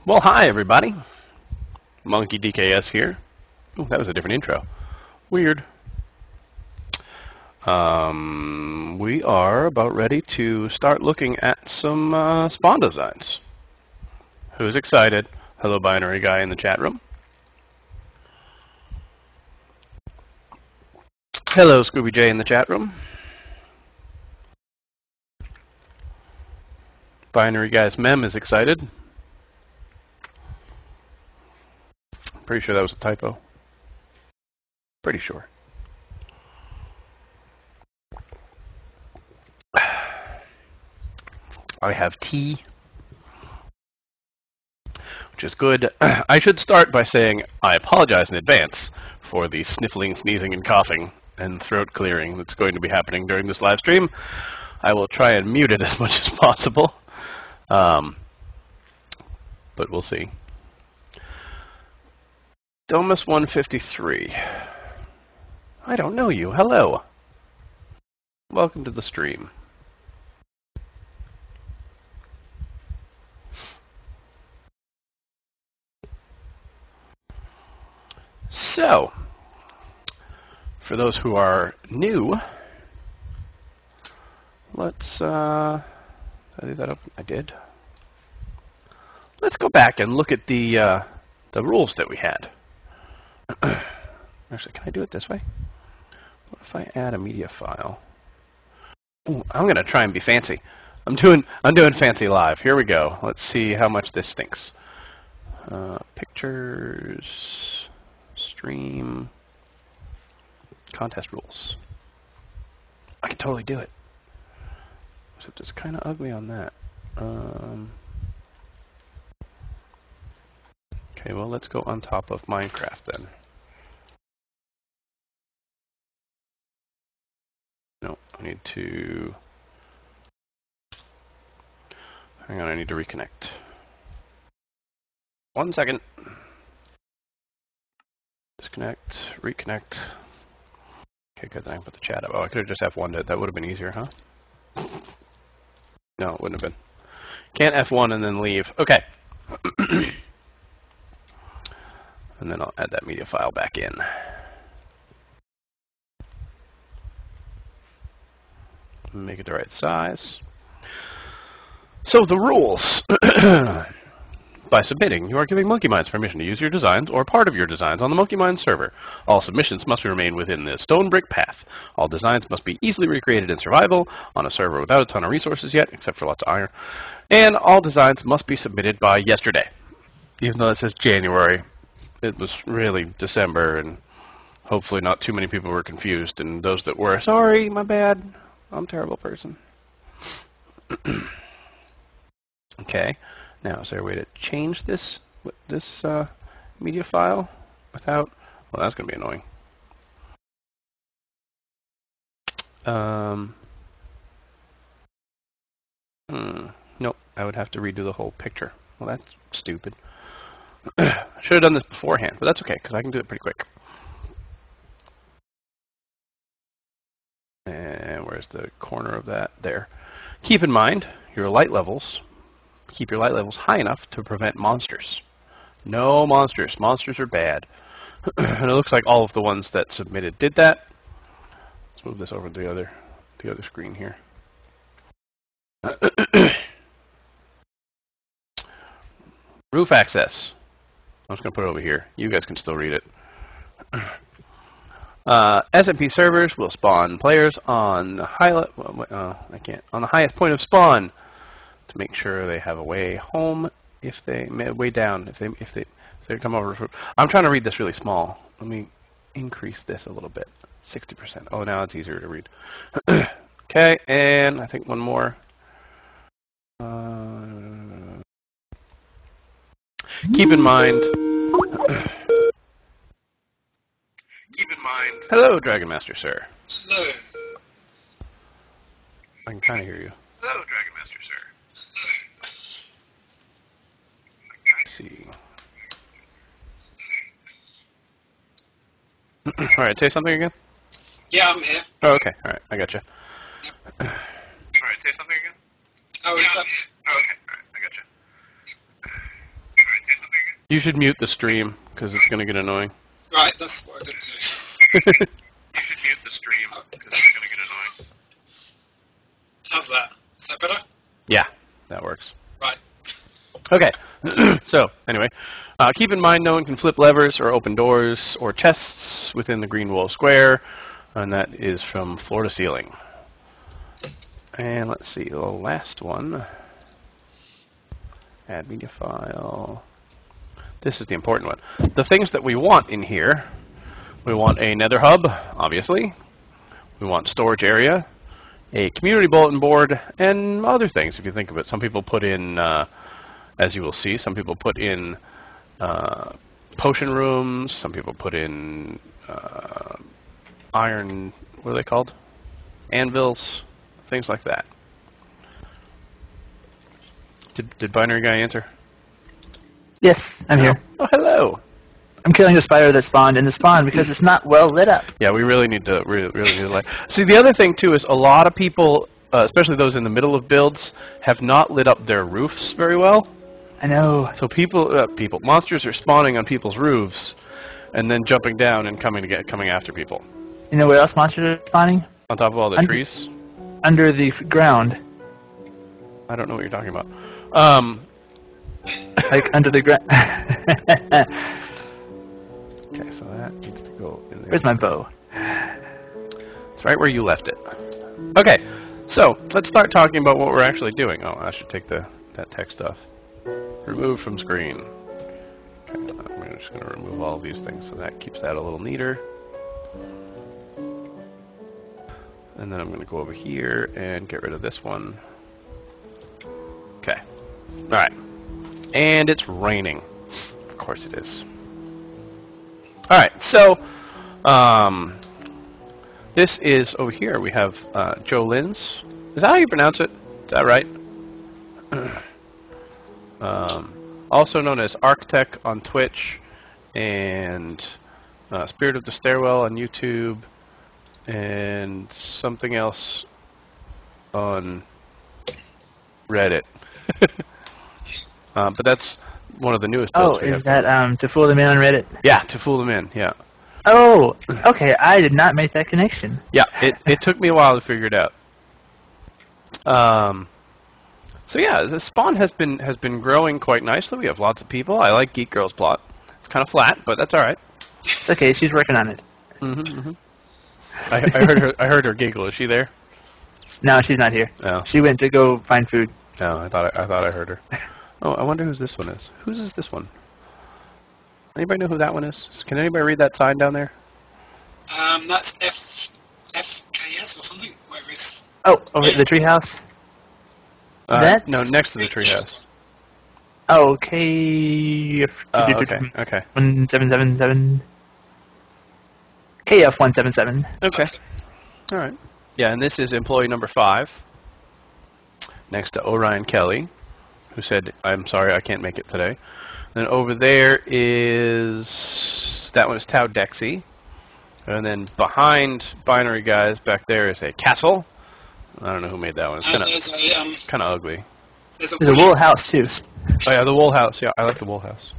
Well, hi everybody. Monkey DKS here. Ooh, that was a different intro. Weird. We are about ready to start looking at some spawn designs. Who's excited? Hello, binary guy in the chat room. Hello, Scooby J in the chat room. Binary guy's mem is excited. Pretty sure that was a typo. Pretty sure. I have tea, which is good. I should start by saying I apologize in advance for the sniffling, sneezing, and coughing and throat clearing that's going to be happening during this live stream. I will try and mute it as much as possible, but we'll see. Domus 153. I don't know you. Hello. Welcome to the stream. So, for those who are new, let's, did I leave that open? I did. Let's go back and look at the rules that we had. Actually, can I do it this way? What if I add a media file? Ooh, I'm gonna try and be fancy. I'm doing fancy live. Here we go. Let's see how much this stinks. Pictures, stream, contest rules. I can totally do it. Except it's kind of ugly on that. Okay, well, let's go on top of Minecraft then. No, I need to... Hang on, I need to reconnect. 1 second. Disconnect, reconnect. Okay, good, then I can put the chat up. Oh, I could have just F1'd it. That would have been easier, huh? No, it wouldn't have been. Can't F1 and then leave. Okay. And then I'll add that media file back in. Make it the right size. So the rules. By submitting, you are giving Monkey Minds permission to use your designs or part of your designs on the Monkey Minds server. All submissions must remain within the stone brick path. All designs must be easily recreated in survival on a server without a ton of resources yet, except for lots of iron. And all designs must be submitted by yesterday. Even though it says January, it was really December, and hopefully not too many people were confused. And those that were, sorry, my bad. I'm a terrible person. Okay. Now, is there a way to change this media file without? Well, that's going to be annoying. Nope, I would have to redo the whole picture. Well, that's stupid. I should have done this beforehand, but that's okay, because I can do it pretty quick. And where's the corner of that? There. Keep in mind your light levels. Keep your light levels high enough to prevent monsters. No monsters. Monsters are bad. And it looks like all of the ones that submitted did that. Let's move this over to the other screen here. Roof access. I'm just going to put it over here. You guys can still read it. SMP servers will spawn players on the on the highest point of spawn to make sure they have a way home. If they way down, if they come over. I'm trying to read this really small. Let me increase this a little bit. 60%. Oh, now it's easier to read. Okay, and I think one more. Keep in mind. Hello, Dragon Master, sir. Hello. I can kind of hear you. Hello, Dragon Master, sir. Let's see. All right, say something again. Yeah, I'm here. Oh, okay. All right, I got you. Yep. All right, say something again. Oh, is that? Oh, okay. All right, I got you. You should mute the stream, because it's going to get annoying. Right, that's what I did too. You should mute the stream, because it's going to get annoying. How's that? Is that better? Yeah, that works. Right. Okay, so anyway, keep in mind no one can flip levers or open doors or chests within the green wall square, and that is from floor to ceiling. And let's see, the last one. Add media file. This is the important one. The things that we want in here, we want a nether hub, obviously. We want storage area, a community bulletin board, and other things, if you think of it. Some people put in, as you will see, some people put in potion rooms, some people put in iron, what are they called? Anvils, things like that. Did Binary Guy answer? Yes, I'm here. Oh, hello. I'm killing the spider that spawned in the spawn because it's not well lit up. Yeah, we really need to light. See, the other thing too is a lot of people, especially those in the middle of builds, have not lit up their roofs very well. I know. So monsters are spawning on people's roofs, and then jumping down and coming after people. You know where else monsters are spawning? On top of all the trees. Under the ground. I don't know what you're talking about. Like under the ground. Okay, so that needs to go in there. Where's my bow? It's right where you left it. Okay, so let's start talking about what we're actually doing. Oh, I should take that text off. Remove from screen. Okay, I'm just going to remove all of these things, so that keeps that a little neater. And then I'm going to go over here and get rid of this one. Okay. All right. And it's raining. Of course it is. All right. So, this is over here. We have Joe Lins. Is that how you pronounce it? Is that right? Also known as Architect on Twitch and Spirit of the Stairwell on YouTube and something else on Reddit. But that's one of the newest builds. Oh, is that to fool them in on Reddit? Yeah, to fool them in, yeah. Oh, okay, I did not make that connection. Yeah, it took me a while to figure it out. So yeah, the spawn has been growing quite nicely. We have lots of people. I like Geek Girl's plot. It's kind of flat, but that's all right. It's okay. She's working on it. I heard her giggle. Is she there? No, she's not here. No. She went to go find food. No, I thought I heard her. Oh, I wonder whose this one is. Whose is this one? Anybody know who that one is? Can anybody read that sign down there? That's FKS or something. Where is? Oh, over at the treehouse. No, next to the treehouse. Oh, okay. Okay. 1777. KF177. Okay. All right. Yeah, and this is employee number 5, next to Orion Kelly, who said, "I'm sorry, I can't make it today." Then over there that one is Tau Dexy, and then behind Binary Guys back there is a castle. I don't know who made that one. It's kind of ugly. There's a wool house too. Oh yeah, the wool house. Yeah, I like the wool house.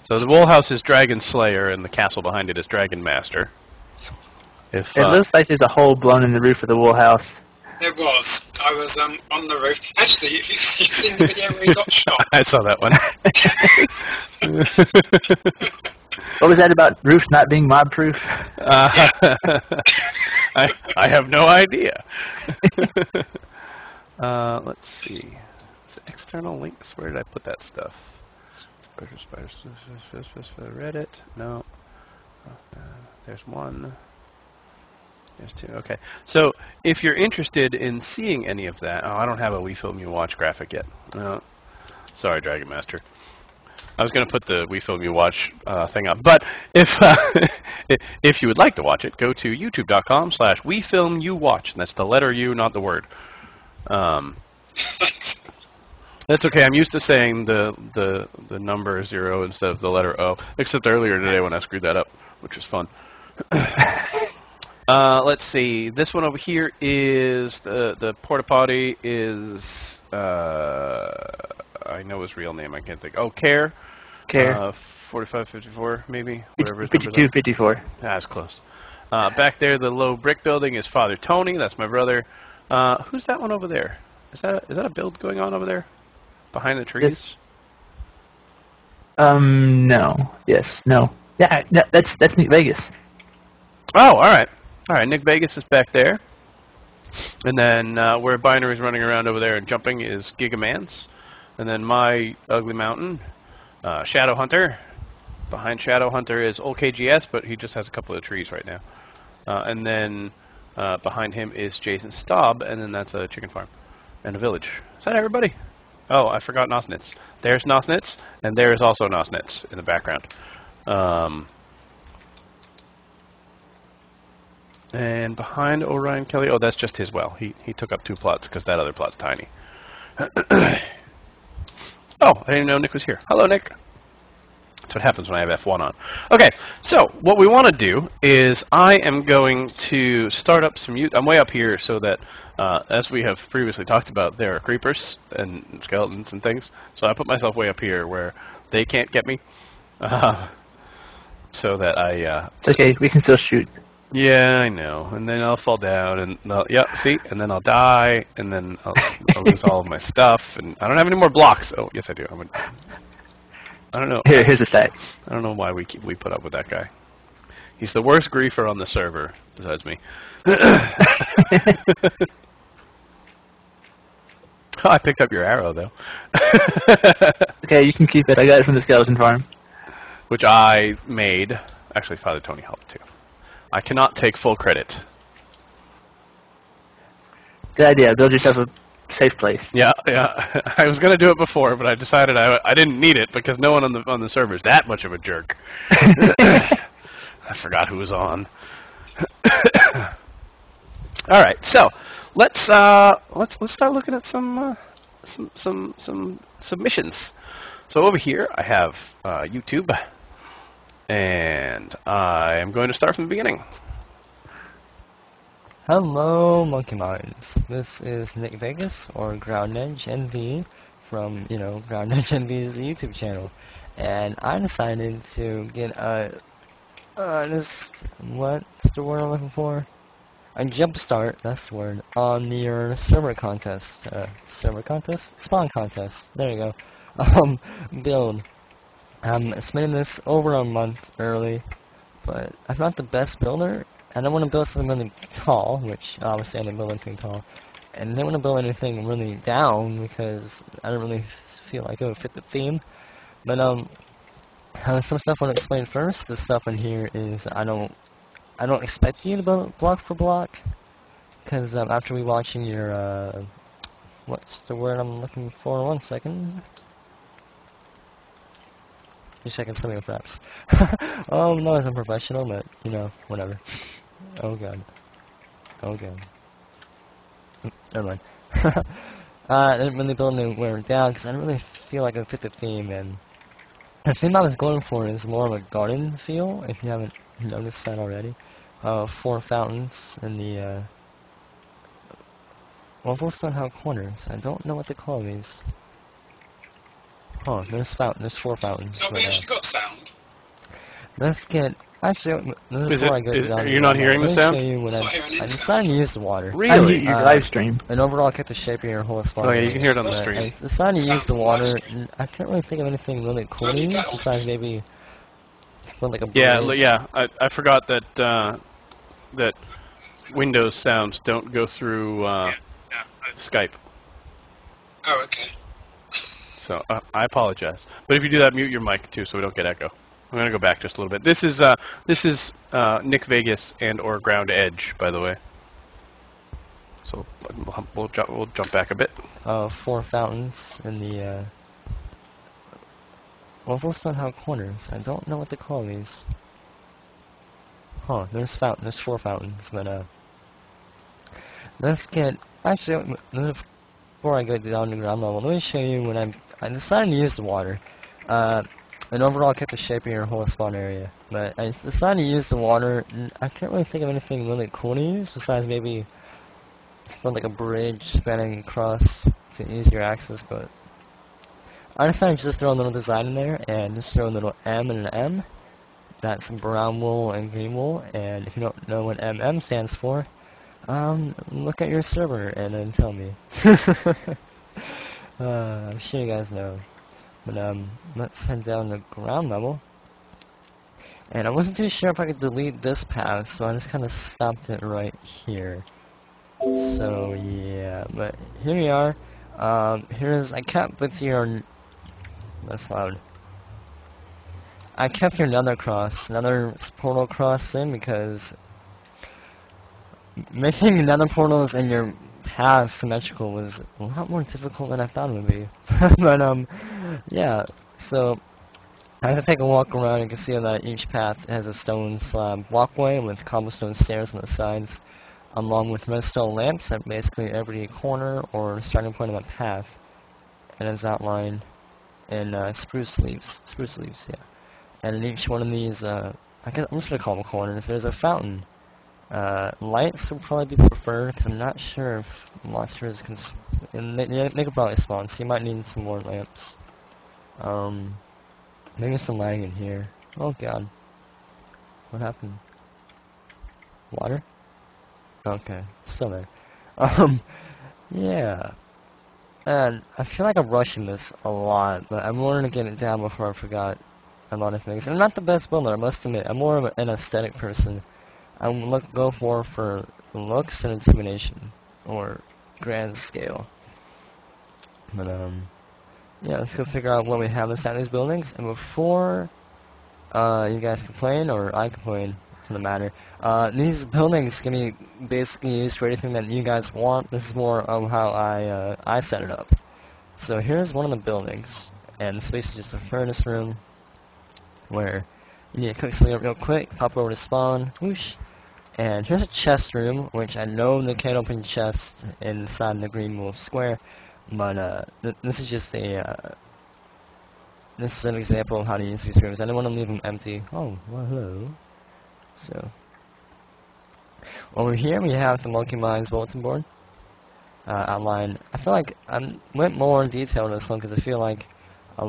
So the wool house is Dragon Slayer, and the castle behind it is Dragon Master. It looks like there's a hole blown in the roof of the wool house. There was. I was on the roof. Actually, if you've seen the video where he got shot. I saw that one. What was that about roofs not being mob-proof? I have no idea. Let's see. It's external links. Where did I put that stuff? Reddit. No. There's one. There's 2. Okay. So if you're interested in seeing any of that, I don't have a We Film You Watch graphic yet. Sorry, Dragon Master. I was going to put the We Film You Watch thing up, but if you would like to watch it, go to youtube.com/WeFilmYouWatch, and that's the letter U, not the word. That's okay. I'm used to saying the number 0 instead of the letter O, except earlier today when I screwed that up, which was fun. Let's see. This one over here is the porta potty is I know his real name. I can't think. Oh, Care care. 45, 54, maybe, whatever his number 52, is. 54. That's close. Back there, the low brick building is Father Tony. That's my brother. Who's that one over there? Is that a build going on over there? Behind the trees? No. Yes, no. Yeah, that's NickVegas. Oh, alright. Alright, NickVegas is back there. And then where Binary's running around over there and jumping is Gigamans. And then my ugly mountain, Shadow Hunter. Behind Shadow Hunter is Old KGS, but he just has a couple of trees right now. And then behind him is Jason Staub, and then that's a chicken farm and a village. Is that everybody? Oh, I forgot Nosnitz. There's Nosnitz, and there is also Nosnitz in the background. And behind Orion Kelly, oh, that's just his well. He took up 2 plots because that other plot's tiny. Oh, I didn't know Nick was here. Hello, Nick. That's what happens when I have F1 on. Okay, so what we want to do is I am going to start up some I'm way up here so that, as we have previously talked about, there are creepers and skeletons and things. So I put myself way up here where they can't get me. So that I... It's okay, we can still shoot. Yeah, I know. And then I'll fall down, and see, and then I'll die, and then I'll lose all of my stuff, and I don't have any more blocks. Oh, yes, I do. I don't know. Here's a stack. I don't know why we put up with that guy. He's the worst griefer on the server, besides me. Oh, I picked up your arrow, though. Okay, you can keep it. I got it from the skeleton farm. Which I made. Actually, Father Tony helped, too. I cannot take full credit. Good idea. Build yourself a safe place. Yeah. I was gonna do it before, but I decided I didn't need it because no one on the server is that much of a jerk. I forgot who was on. All right, so let's start looking at some submissions. So over here I have YouTube, and I am going to start from the beginning. Hello, Monkey Minds. This is NickVegas, or groundedge NV, from, groundedge NV's YouTube channel. And I decided to get what's the word I'm looking for? A jump start, that's the word, on your server contest. Spawn contest. There you go. Build. I'm submitting this over a month early, but I'm not the best builder. I don't want to build something really tall, which obviously I didn't build anything tall. And I didn't want to build anything really down because I don't really feel like it would fit the theme. But some stuff I want to explain first. The stuff in here is I don't expect you to build it block for block, because after we watching your what's the word I'm looking for? 1 second. Just checking something with apps. No, as I'm professional, but whatever. Oh god. Never mind. I didn't really build anywhere down because I didn't really feel like it fit the theme, and the theme I was going for is more of a garden feel, if you haven't noticed that already. 4 fountains in the those don't have corners. I don't know what to call these. Oh, there's 4 fountains. Oh, we actually got sound. Let's get... Actually, you're not hearing the sound? Show you when I decided to use the water. Really? Your live stream. And overall, get the shape of your whole spot. Oh yeah, you can hear it on the stream. I decided to use the water, and I can't really think of anything really cool to use besides maybe like a bridge. Yeah. I forgot that that Windows sounds don't go through Skype. Oh, okay. So I apologize. But if you do that, mute your mic too, so we don't get echo. I'm gonna go back just a little bit. This is NickVegas and or groundedge, by the way. So we'll jump back a bit. 4 fountains in the those don't have corners. I don't know what to call these. There's 4 fountains, but let's get... Actually, before I go down to ground level, let me show you when I decided to use the water. And overall, kept the shape of your whole spawn area. But I decided to use the water, and I can't really think of anything really cool to use besides maybe like a bridge spanning across to ease your access. But I decided to just throw a little design in there and just throw a little M and an M. That's brown wool and green wool, and if you don't know what MM stands for, look at your server and then tell me. I'm sure you guys know. But let's head down to ground level. And I wasn't too sure if I could delete this path, so I just kind of stopped it right here. So yeah, but here we are. Here's, I kept with your, that's loud. I kept your nether portal cross in, because making nether portals in your paths symmetrical was a lot more difficult than I thought it would be. But yeah, so I had to take a walk around. You can see that each path has a stone slab walkway with cobblestone stairs on the sides, along with redstone lamps at basically every corner or starting point of a path, and it's outlined in spruce leaves. Yeah. And in each one of these, I guess I'm just gonna call them corners, there's a fountain. Lights would probably be preferred, because I'm not sure if monsters can, they could probably spawn, so you might need some more lamps. Maybe some lag in here. Oh god. What happened? Water? Okay, still there. Yeah. And I feel like I'm rushing this a lot, but I'm wanting to get it down before I forgot a lot of things. I'm not the best builder, I must admit. I'm more of an aesthetic person. I go for looks and intimidation, or grand scale. But yeah, let's go figure out what we have inside these buildings. And before you guys complain, or I complain, for the matter, these buildings can be basically used for anything that you guys want. This is more of how I set it up. So here's one of the buildings, and this space is just a furnace room, where you need to cook something up real quick, pop over to spawn, whoosh. And here's a chest room, which I know they can't open chests inside the green wolf square, but this is just a this is an example of how to use these rooms. I don't want to leave them empty. Oh, well, hello. So over here we have the Monkey Mines bulletin board outline. I feel like I went more in detail in this one because I feel like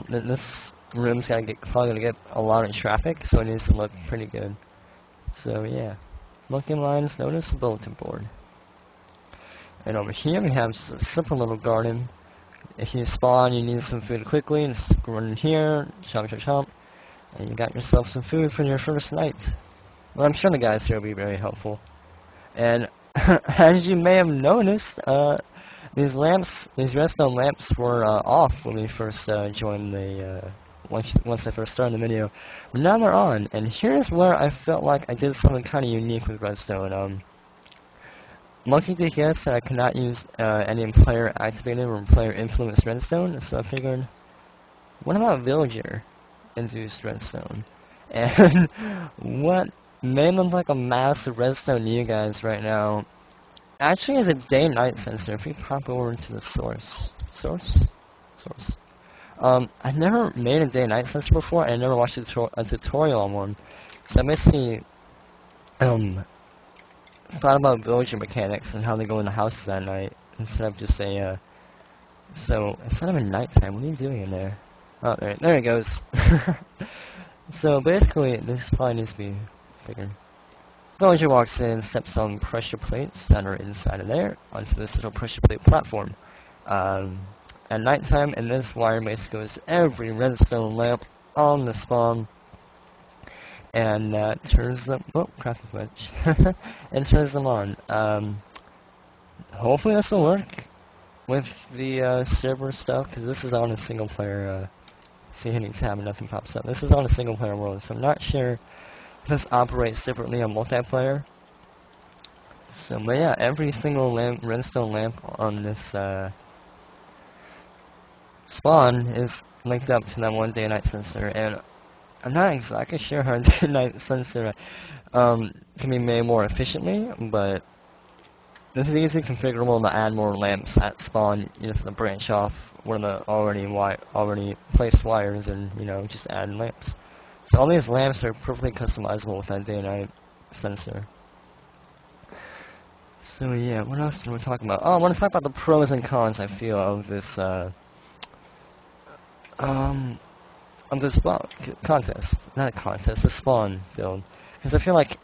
this room's probably gonna get a lot of traffic, so it needs to look pretty good. So yeah. Monkey lines, notice the bulletin board. And over here we have just a simple little garden. If you spawn, you need some food quickly, just run in here, chomp, and you got yourself some food for your first night. Well, I'm sure the guys here will be very helpful. And as you may have noticed, these redstone lamps were off when we first joined the once I first started the video, but now they're on, and here's where I felt like I did something kind of unique with redstone. Monkey did guess that I could not use any player activated or player influenced redstone, so I figured, what about villager induced redstone? And what may look like a massive redstone to you guys right now actually is a day-night sensor. If we pop over to the source. I've never made a day-night sensor before, and I never watched a tutorial on one. So I basically, thought about villager mechanics and how they go in the houses at night, instead of just so instead of in nighttime, what are you doing in there? Oh, there it goes. So basically, this probably needs to be bigger. Villager walks in, steps on pressure plates that are inside of there, onto this little pressure plate platform. At nighttime, and this wire basically goes to every redstone lamp on the spawn, and turns them. Oh, crafting wedge! And turns them on. Hopefully this will work with the server stuff, because this is on a single player. See, hitting tab and nothing pops up. This is on a single player world, so I'm not sure if this operates differently on multiplayer. So, but yeah, every single redstone lamp on this spawn is linked up to that one day and night sensor, and I'm not exactly sure how a day and night sensor can be made more efficiently, but this is easily configurable to add more lamps at spawn. You just branch off one of the already placed wires, and just add lamps. So all these lamps are perfectly customizable with that day and night sensor. So yeah, what else did we talk about? Oh, I want to talk about the pros and cons I feel of this on the spawn contest, not a contest, the spawn build. Because I feel like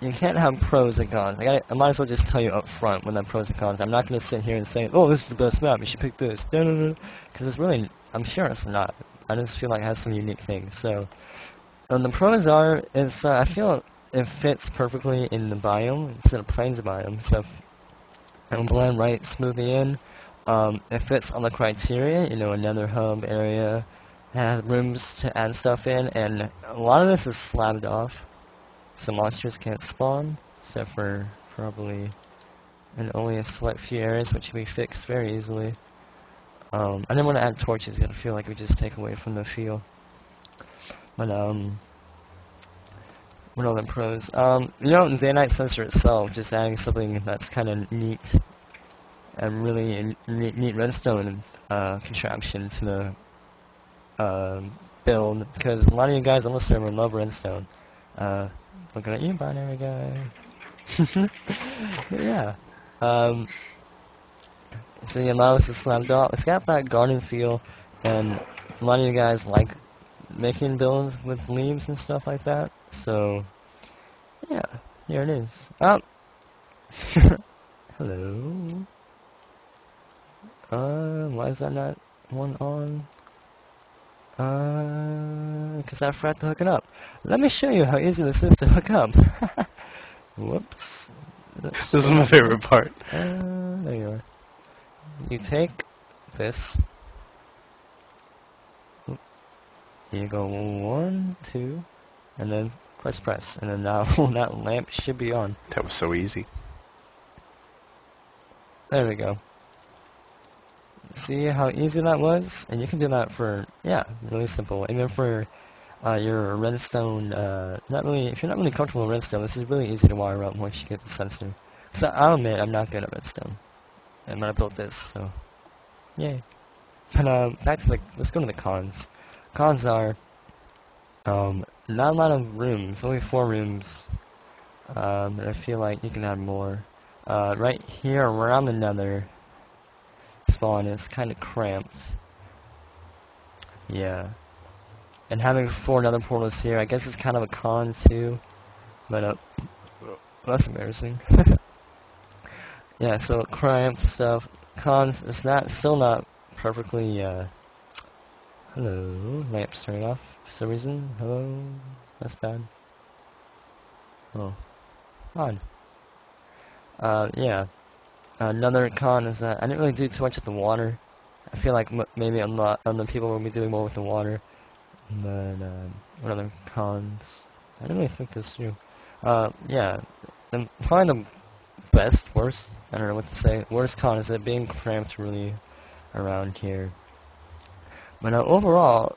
you can't have pros and cons. I might as well just tell you up front when I'm pros and cons. I'm not going to sit here and say, oh, this is the best map, you should pick this. Because it's really, I'm sure it's not. I just feel like it has some unique things. So, the pros are, I feel it fits perfectly in the biome. It's in a plains biome, so it'll blend right smoothly in. It fits on the criteria, you know, another hub area, has rooms to add stuff in, and a lot of this is slabbed off. So monsters can't spawn, except for probably in only a select few areas, which can be fixed very easily. I didn't want to add torches, I feel like it would just take away from the feel. But, what other pros? You know, the day-night sensor itself, just adding something that's kind of neat, and really neat redstone contraption to the build, because a lot of you guys on the server love redstone. Looking at you, binary guy. Yeah. So you allow us to slam dog. It's got that garden feel, and a lot of you guys like making builds with leaves and stuff like that. So, yeah, here it is. Hello. Why is that not one on? Because I forgot to hook it up. Let me show you how easy this is to hook up. Whoops. This is my favorite part. There you are. You take this. You go 1, 2, and then press, and then now that lamp should be on. That was so easy. There we go. See how easy that was? And you can do that for, yeah, really simple. Even for your redstone, if you're not really comfortable with redstone, this is really easy to wire up once you get the sensor. Because I'll admit, I'm not good at redstone. And when I built this, so, yay. But, back to let's go to the cons. Cons are, not a lot of rooms, only 4 rooms. And I feel like you can add more. Right here, around the nether spawn is kind of cramped. Yeah. And having 4 nether portals here, I guess it's kind of a con too. But, that's embarrassing. Yeah, so cramped stuff. Cons, it's still not perfectly, hello, lamps turning off for some reason. Hello, that's bad. Oh, odd. Yeah. Another con is that I didn't really do too much with the water. I feel like maybe other people will be doing more with the water. But, what other cons? I didn't really think this through. Yeah. And probably the worst, I don't know what to say. Worst con is it being cramped really around here. But overall,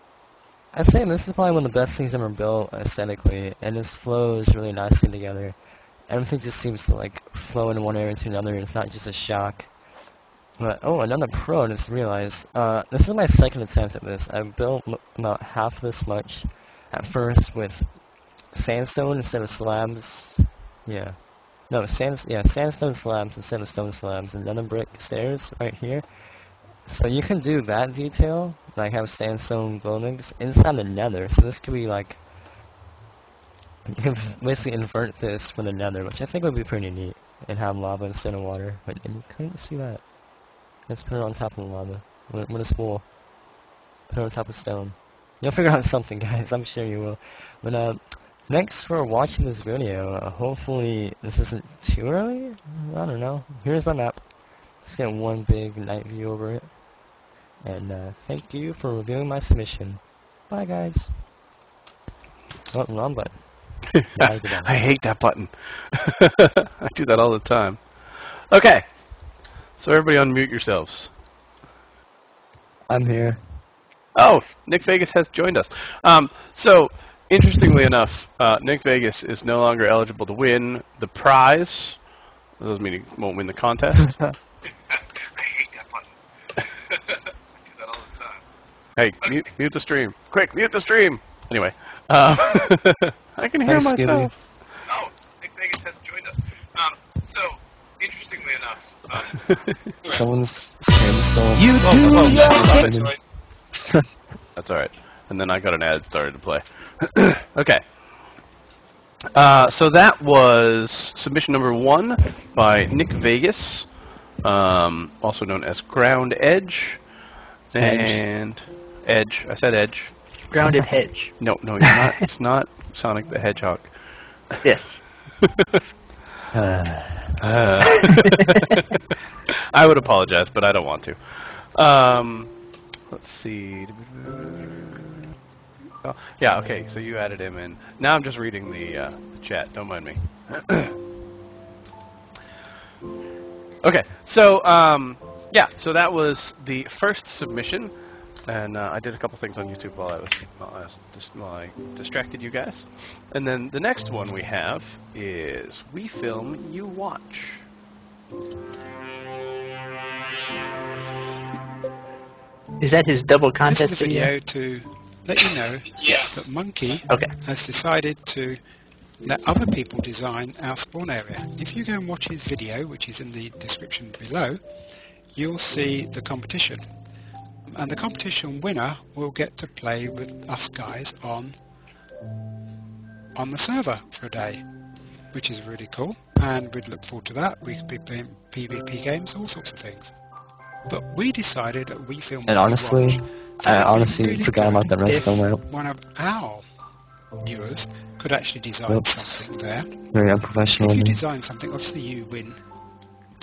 I'd say this is probably one of the best things ever built aesthetically, and this flows really nicely together. Everything just seems to like flow in one area to another, and it's not just a shock. But, oh, another pro, I just realized. This is my second attempt at this. I built about half this much at first with sandstone instead of slabs. Yeah. No, sandstone slabs instead of stone slabs, and nether brick stairs right here. So you can do that detail, like have sandstone buildings inside the nether. So this could be like, you can basically invert this for the nether, which I think would be pretty neat, and have lava instead of water. But you couldn't see that. Let's put it on top of the lava. With a spool. Put it on top of stone. You'll figure out something, guys. I'm sure you will. But, thanks for watching this video. Hopefully this isn't too early? I don't know. Here's my map. Let's get one big night view over it. And, thank you for reviewing my submission. Bye, guys. Oh, wrong button. I hate that button. I do that all the time. Okay. So everybody unmute yourselves. I'm here. Oh, NickVegas has joined us. So, interestingly enough, NickVegas is no longer eligible to win the prize. That doesn't mean he won't win the contest. I hate that button. I do that all the time. Hey, Okay. mute the stream. Quick, mute the stream. Anyway, I can hear Thanks, myself. Oh, NickVegas has joined us. So, interestingly enough, Someone's sandstone. You Whoa, do whoa, your whoa, thing. so That's all right. And then I got an ad started to play. Okay. So that was submission number 1 by NickVegas, also known as groundedge. And Edge. I said Edge. Grounded hedge. No, you're not. It's not Sonic the Hedgehog. Yes. I would apologize, but I don't want to. Let's see. Oh, yeah, okay, so you added him in. Now I'm just reading the chat. Don't mind me. Okay, so, yeah, so that was the first submission. And I did a couple things on YouTube while I distracted you guys. And then the next one we have is We Film, You Watch. Is that his double This contest is a video to let you know Yes. that Monkey Okay. has decided to let other people design our spawn area. If you go and watch his video, which is in the description below, you'll see the competition. And the competition winner will get to play with us guys on the server for a day, which is really cool. And we'd look forward to that. We could be playing PvP games, all sorts of things. But we decided that We Film And You honestly, Watch, I it would be honestly really forgot about good the rest if of my. one of our viewers could actually design Oops. something there. Very unprofessional. If you of me. design something, obviously you win.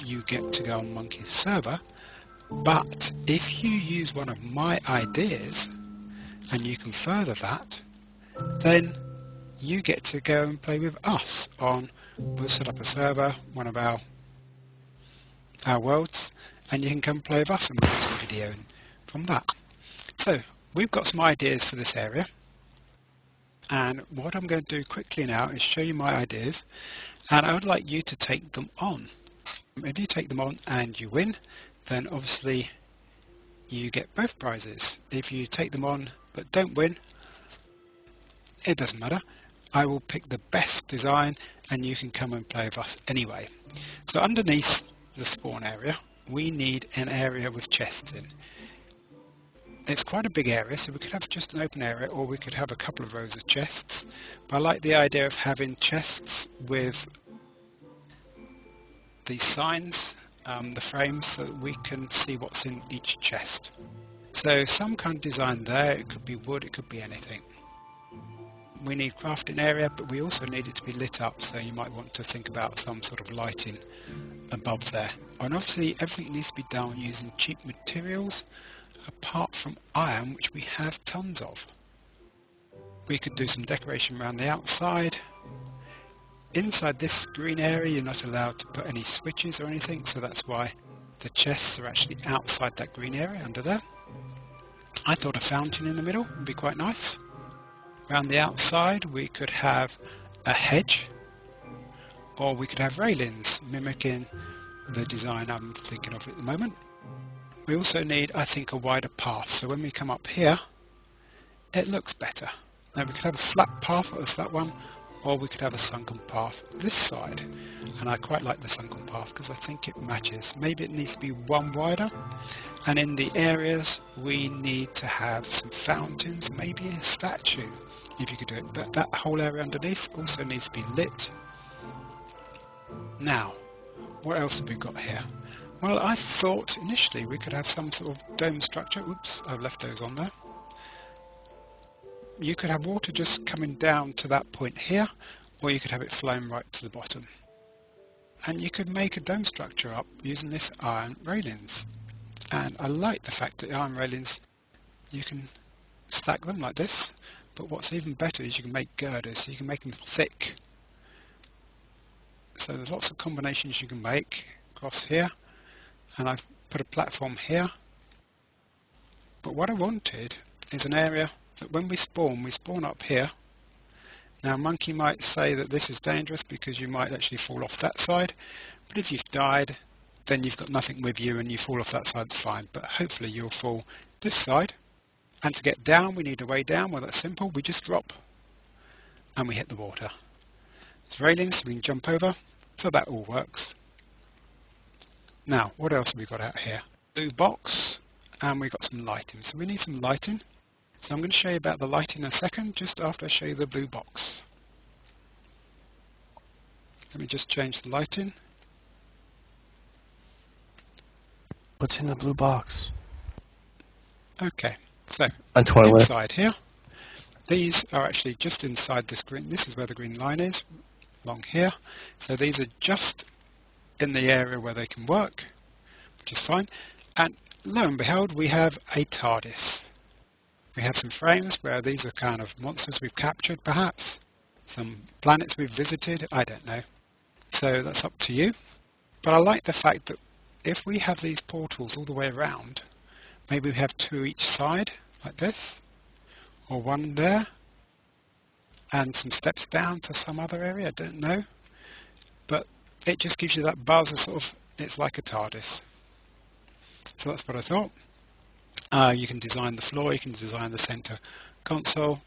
You get to go on Monkey's server. But if you use one of my ideas and you can further that, then you get to go and play with us on, we'll set up a server, one of our worlds, and you can come play with us and make some video from that. So we've got some ideas for this area, and what I'm going to do quickly now is show you my ideas, and I would like you to take them on. If you take them on and you win, then obviously you get both prizes. If you take them on but don't win, it doesn't matter. I will pick the best design and you can come and play with us anyway. So underneath the spawn area, we need an area with chests in. It's quite a big area, so we could have just an open area or we could have a couple of rows of chests. But I like the idea of having chests with these signs, the frames, so that we can see what's in each chest. So some kind of design there, it could be wood, it could be anything. We need crafting area, but we also need it to be lit up, so you might want to think about some sort of lighting above there. And obviously everything needs to be done using cheap materials, apart from iron, which we have tons of. We could do some decoration around the outside. Inside this green area you're not allowed to put any switches or anything, so that's why the chests are actually outside that green area under there. I thought a fountain in the middle would be quite nice. Around the outside we could have a hedge, or we could have railings mimicking the design I'm thinking of at the moment. We also need, I think, a wider path, so when we come up here it looks better. Now we could have a flat path as that one, or we could have a sunken path this side, and I quite like the sunken path because I think it matches. Maybe it needs to be one wider, and in the areas we need to have some fountains, maybe a statue if you could do it, but that whole area underneath also needs to be lit. Now what else have we got here? Well, I thought initially we could have some sort of dome structure. Oops, I've left those on there. You could have water just coming down to that point here, or you could have it flowing right to the bottom. And you could make a dome structure up using this iron railings. And I like the fact that the iron railings, you can stack them like this, but what's even better is you can make girders, so you can make them thick. So there's lots of combinations you can make across here, and I've put a platform here. But what I wanted is an area that when we spawn up here. Now Monkey might say that this is dangerous because you might actually fall off that side, but if you've died then you've got nothing with you and you fall off that side, it's fine, but hopefully you'll fall this side. And to get down we need a way down. Well, that's simple, we just drop and we hit the water. There's railings so we can jump over, so that all works. Now what else have we got out here? Blue box, and we've got some lighting, so we need some lighting. So I'm going to show you about the light in a second, just after I show you the blue box. Let me just change the lighting. What's in the blue box? Okay, so A toilet. inside here, these are actually just inside this green. This is where the green line is, along here. So these are just in the area where they can work, which is fine. And lo and behold, we have a TARDIS. We have some frames where these are kind of monsters we've captured, perhaps. Some planets we've visited, I don't know. So that's up to you. But I like the fact that if we have these portals all the way around, maybe we have two each side, like this, or one there, and some steps down to some other area, I don't know. But it just gives you that buzz of sort of, it's like a TARDIS. So that's what I thought. You can design the floor, you can design the center console.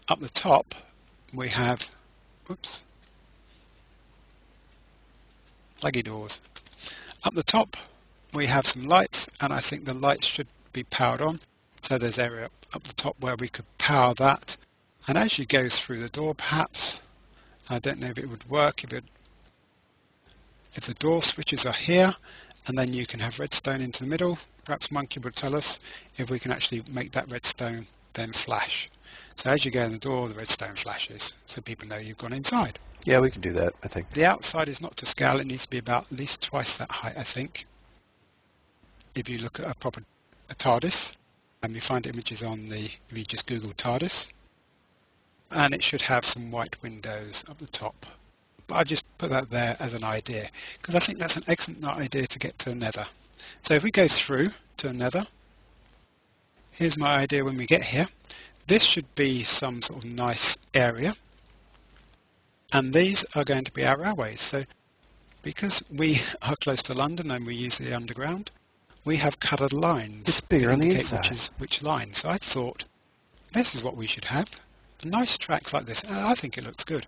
Up the top, we have, whoops, laggy doors. Up the top, we have some lights, and I think the lights should be powered on. So there's area up the top where we could power that. And as you go through the door, perhaps, I don't know if it would work, if the door switches are here, and then you can have redstone into the middle. Perhaps Monkey would tell us if we can actually make that redstone then flash. So as you go in the door, the redstone flashes, so people know you've gone inside. Yeah, we can do that, I think. The outside is not to scale. It needs to be about at least twice that height, I think. If you look at a proper TARDIS, and you find images on if you just Google TARDIS, and it should have some white windows up the top. But I just put that there as an idea, because I think that's an excellent idea to get to the nether. So if we go through to the nether, here's my idea when we get here. This should be some sort of nice area, and these are going to be our railways. So because we are close to London and we use the underground, we have coloured lines It's bigger to on the indicate inside. which line. So I thought, this is what we should have. Nice tracks like this. I think it looks good.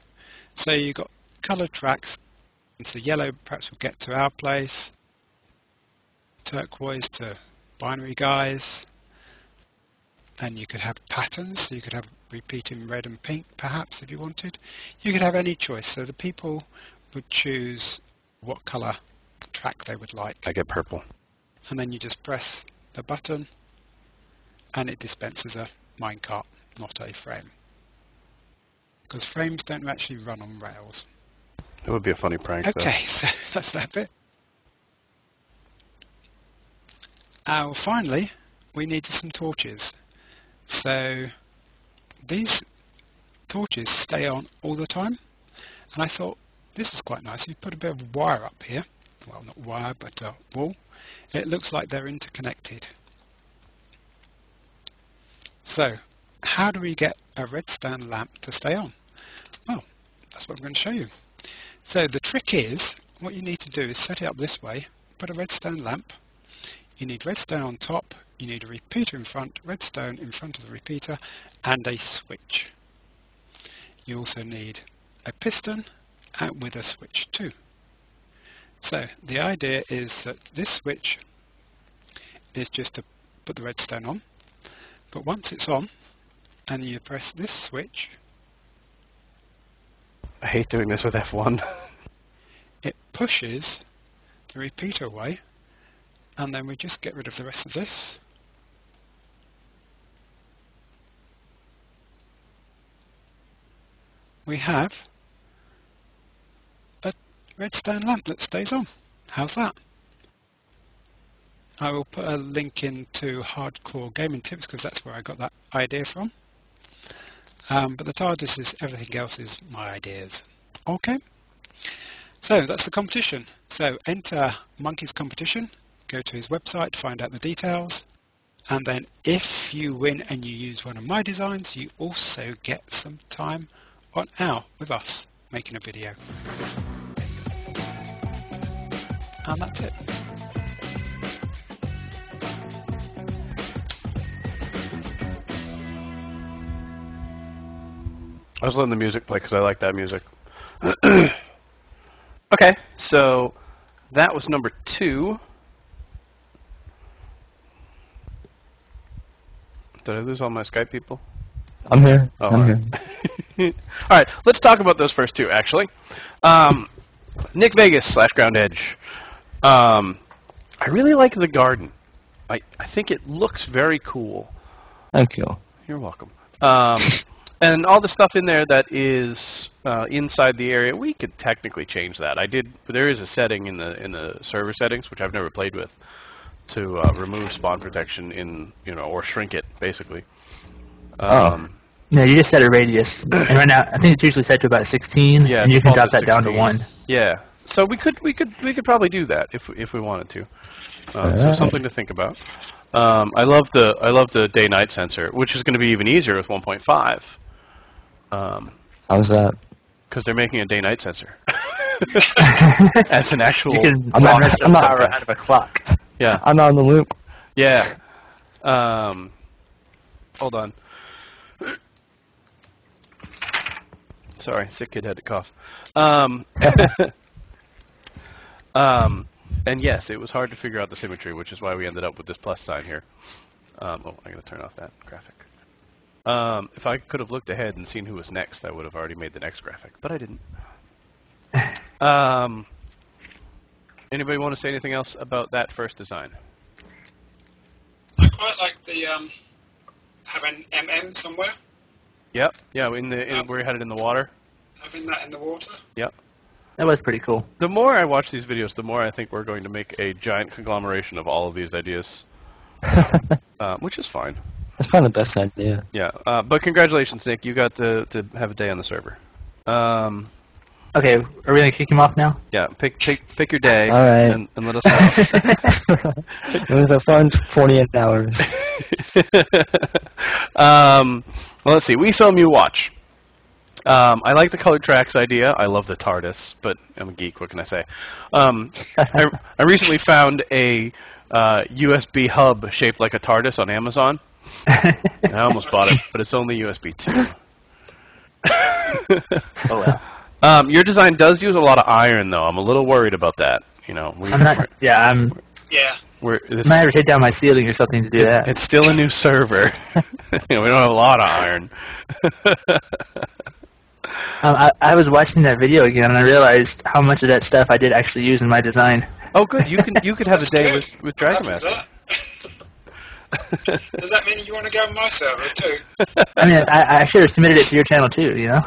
So you've got coloured tracks. So yellow perhaps will get to our place. Turquoise to binary guys. And you could have patterns. So you could have repeating red and pink perhaps if you wanted. You could have any choice. So the people would choose what colour track they would like. I get purple. And then you just press the button and it dispenses a minecart, not a frame. Because frames don't actually run on rails. It would be a funny prank, though. Okay, so that's that bit. Finally, we needed some torches. So these torches stay on all the time. And I thought, this is quite nice. You put a bit of wire up here. Well, not wire, but wool. It looks like they're interconnected. So, how do we get a redstone lamp to stay on? Well, that's what I'm going to show you. So the trick is, what you need to do is set it up this way, put a redstone lamp, you need redstone on top, you need a repeater in front, redstone in front of the repeater, and a switch. You also need a piston with a switch too. So the idea is that this switch is just to put the redstone on, but once it's on and you press this switch, I hate doing this with F1. it pushes the repeater away, and then we just get rid of the rest of this. We have a redstone lamp that stays on. How's that? I will put a link into Hardcore Gaming Tips because that's where I got that idea from. But the TARDIS is everything else is my ideas. Okay, so that's the competition. So enter Monkey's competition, go to his website to find out the details, and then if you win and you use one of my designs, you also get some time on air with us making a video. And that's it. I was letting the music play because I like that music. Okay, so that was number 2. Did I lose all my Skype people? I'm here. Oh, I'm all here. right. All right, let's talk about those first two, actually. NickVegas / groundedge. I really like the garden. I think it looks very cool. Thank you. You're welcome. And all the stuff in there that is inside the area, we could technically change that. There is a setting in the server settings, which I've never played with, to remove spawn protection or shrink it, basically. Yeah, you just set a radius, and right now I think it's usually set to about 16, Yeah, and you can default drop is that down to 16. 1. Yeah. So we could probably do that if we wanted to. So Alright. something to think about. I love the day-night sensor, which is going to be even easier with 1.5. How's that? Because they're making a day-night sensor as an actual. I'm not Power out of a clock. Yeah. I'm not in the loop. Yeah. Hold on. Sorry, sick kid had to cough. And yes, it was hard to figure out the symmetry, which is why we ended up with this plus sign here. I gotta turn off that graphic. If I could have looked ahead and seen who was next, I would have already made the next graphic, but I didn't. Anybody want to say anything else about that first design? I quite like the having MM somewhere, Yep. Yeah. Where you had it in the water. having that in the water. Yep. That was pretty cool. The more I watch these videos, the more I think we're going to make a giant conglomeration of all of these ideas, which is fine. That's probably the best idea. Yeah. But congratulations, Nick. You got to have a day on the server. Okay, are we gonna kick him off now? Yeah. Pick your day. All right. And let us know. It was a fun 48 hours. Well, let's see. We film, you watch. I like the colored tracks idea. I love the TARDIS, but I'm a geek. What can I say? I recently found a USB hub shaped like a TARDIS on Amazon. I almost bought it, but it's only USB 2. Oh well. Your design does use a lot of iron, though. I'm a little worried about that. I'm not. Yeah, I'm. Yeah. I might have to take down my ceiling or something to do that. It's still a new server. We don't have a lot of iron. I was watching that video again, and I realized how much of that stuff I did actually use in my design. Oh, good. You could have a That's day good. with I'm Dragon happy Master. with that. Does that mean you want to go on my server too? I mean, I should have submitted it to your channel too, you know?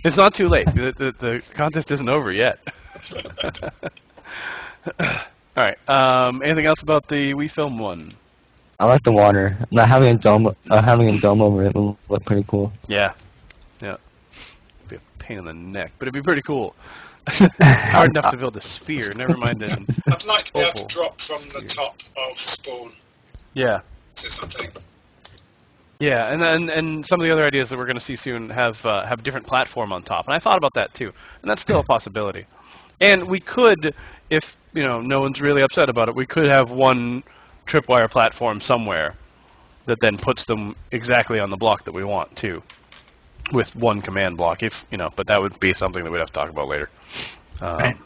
It's not too late. The contest isn't over yet. All right. Anything else about the We Film one? I like the water. Not having a dome over it will look pretty cool. Yeah. Yeah. It'd be a pain in the neck, but it'd be pretty cool. Hard enough to build a sphere. Never mind an I'd like to be able to oval. drop from the top of spawn Yeah. to something. Yeah, and some of the other ideas that we're going to see soon have a different platform on top, and I thought about that too, and that's still a possibility. And we could, if no one's really upset about it, we could have one tripwire platform somewhere that then puts them exactly on the block that we want too, with one command block. But that would be something that we'd have to talk about later. Right.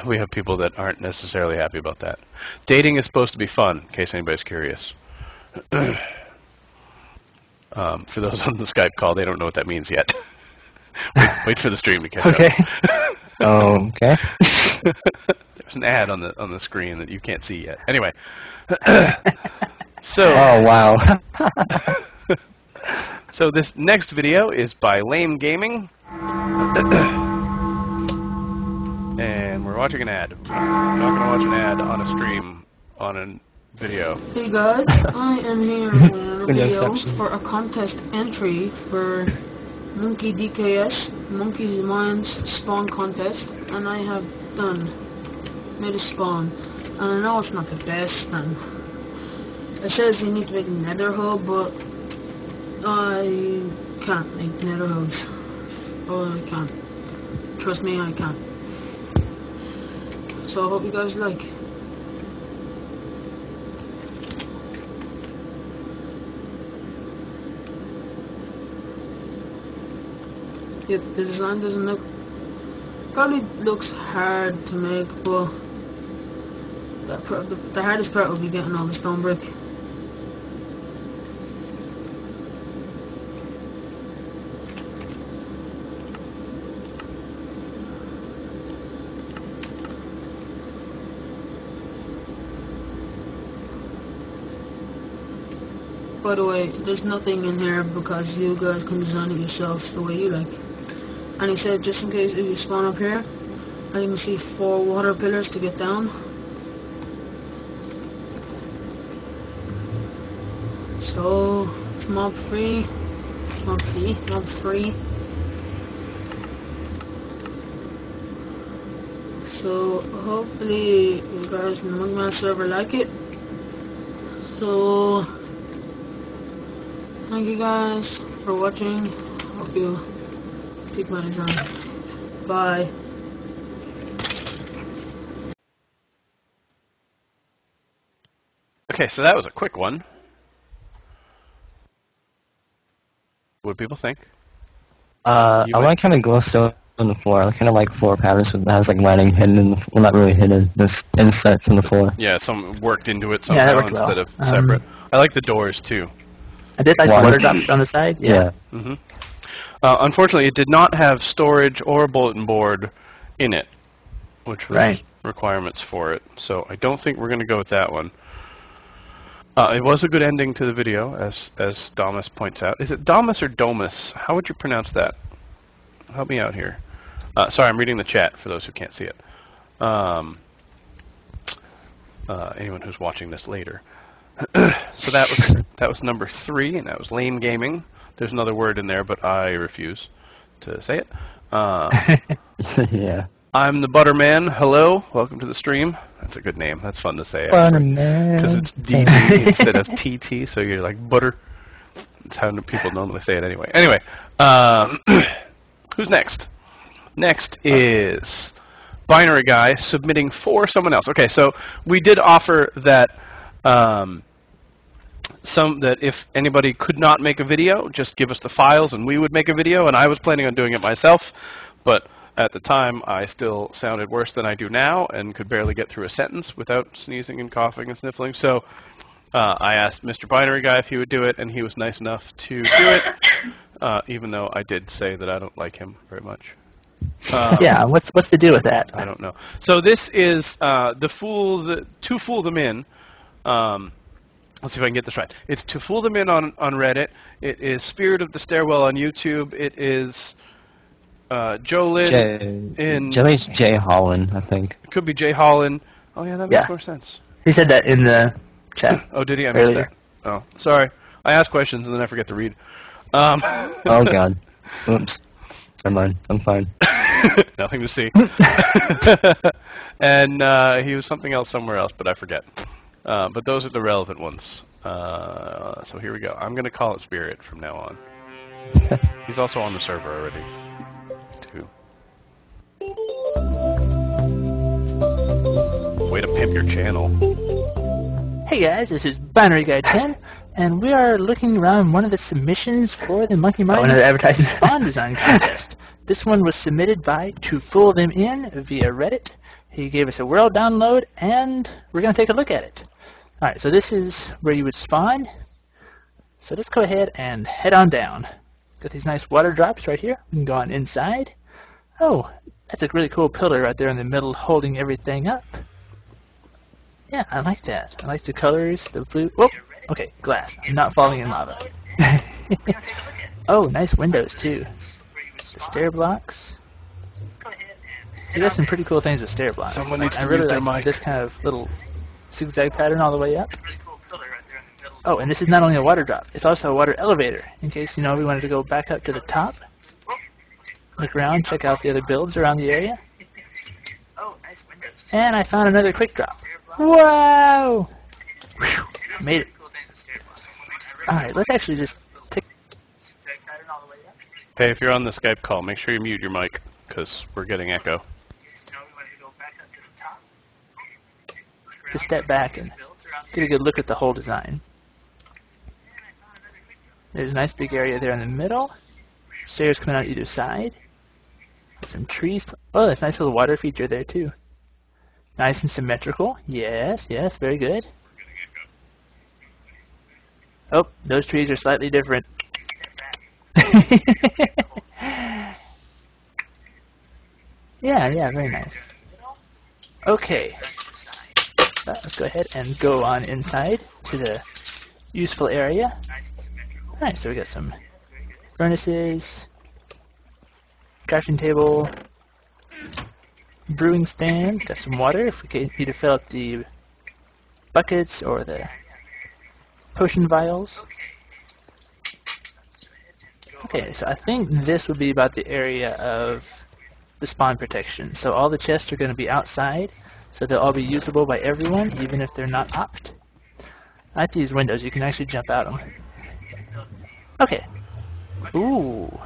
We have people that aren't necessarily happy about that. Dating is supposed to be fun, in case anybody's curious. For those on the Skype call, they don't know what that means yet. wait for the stream to catch up. Okay. There's an ad on the screen that you can't see yet. Anyway, so Oh wow. so this next video is by Lame Gaming, and we're watching an ad. We're not going to watch an ad on a stream on a video. Hey guys, I am here in a Window video section. for a contest entry for Monkey DKS, Monkey's Minds spawn contest, and I have made a spawn. And I know it's not the best, and it says you need to make a nether hub, but I can't make nether hubs. Oh, I can't. Trust me, I can't. So I hope you guys like. Yep, the design doesn't probably looks hard to make, but the hardest part will be getting all the stone brick. by the way, there's nothing in here because you guys can design it yourselves the way you like. And he said just in case if you spawn up here, I can see 4 water pillars to get down. So it's mob free. So hopefully you guys in the Monkeyman server like it. So thank you guys for watching. Hope you pick my design. Bye. Okay, so that was a quick one. What do people think? I like kind of glowstone on the floor. I kind of like floor patterns that has like lighting hidden in the, well, not really hidden, just inset from the floor. Yeah, some worked into it Yeah, that somehow worked instead well. of separate. I like the doors too. I did like the water drops on the side. Yeah. hmm Unfortunately, it did not have storage or bulletin board in it, which was requirements for it. So I don't think we're going to go with that one. It was a good ending to the video, as Domus points out. Is it Domus or Domus? How would you pronounce that? Help me out here. Sorry, I'm reading the chat for those who can't see it. Anyone who's watching this later. So that was number 3, and that was lame gaming. There's another word in there, but I refuse to say it. Yeah. I'm the Butterman. Hello, welcome to the stream. That's a good name. That's fun to say. Butterman. Because it's DT instead of TT, so you're like butter. That's how people normally say it anyway. Anyway, who's next? Next is Binary Guy submitting for someone else. Okay, so we did offer that that if anybody could not make a video, just give us the files and we would make a video, and I was planning on doing it myself, but at the time I still sounded worse than I do now and could barely get through a sentence without sneezing and coughing and sniffling, so I asked Mr. Binary Guy if he would do it, and he was nice enough to do it, even though I did say that I don't like him very much. Yeah, what's the deal with that? I don't know. So this is to fool them in. Let's see if I can get this right. It's To Fool Them In on Reddit. It is Spirit of the Stairwell on YouTube. It is Jolin in... Jelly's Jay Holland, I think. It could be Jay Holland. Oh, yeah, that makes more sense. He said that in the chat. Oh, did he? I missed that. Oh, sorry. I ask questions and then I forget to read. Oh, God. Oops. Never mind. I'm fine. Nothing to see. And he was something else somewhere else, but I forget. But those are the relevant ones. So here we go. I'm going to call it Spirit from now on. He's also on the server already, too. Way to pimp your channel. Hey guys, this is Binary Guy 10, and we are looking around one of the submissions for the Monkey Minds Spawn Design Contest. This one was submitted by To Fool Them In via Reddit. He gave us a world download, and we're going to take a look at it. Alright, so this is where you would spawn. So let's go ahead and head on down. Got these nice water drops right here. We can go on inside. Oh, that's a really cool pillar right there in the middle holding everything up. Yeah, I like that. I like the colors, the blue. Whoop! Okay, glass. I'm not falling in lava. Oh, nice windows too. The stair blocks. He does some pretty cool things with stair blocks. Someone needs to I really mute their like mic. this kind of little zigzag pattern all the way up. Oh, and this is not only a water drop, it's also a water elevator, in case, we wanted to go back up to the top. Look around, check out the other builds around the area. And I found another quick drop. Whoa! Whew, made it. Alright, let's actually just take... Hey, if you're on the Skype call, make sure you mute your mic, because we're getting echo. Just step back and get a good look at the whole design. There's a nice big area there in the middle. Stairs coming out either side. Some trees. Oh, there's a nice little water feature there too. Nice and symmetrical. Yes, yes, very good. Oh, those trees are slightly different. Yeah, very nice. Okay. Let's go ahead and go on inside to the useful area. Alright, so we got some furnaces, crafting table, brewing stand, got some water if we need to fill up the buckets or the potion vials. Okay, so I think this would be about the area of the spawn protection. So all the chests are going to be outside, so they'll all be usable by everyone, even if they're not opt. I like to use windows, you can actually jump out them. Okay. Ooh,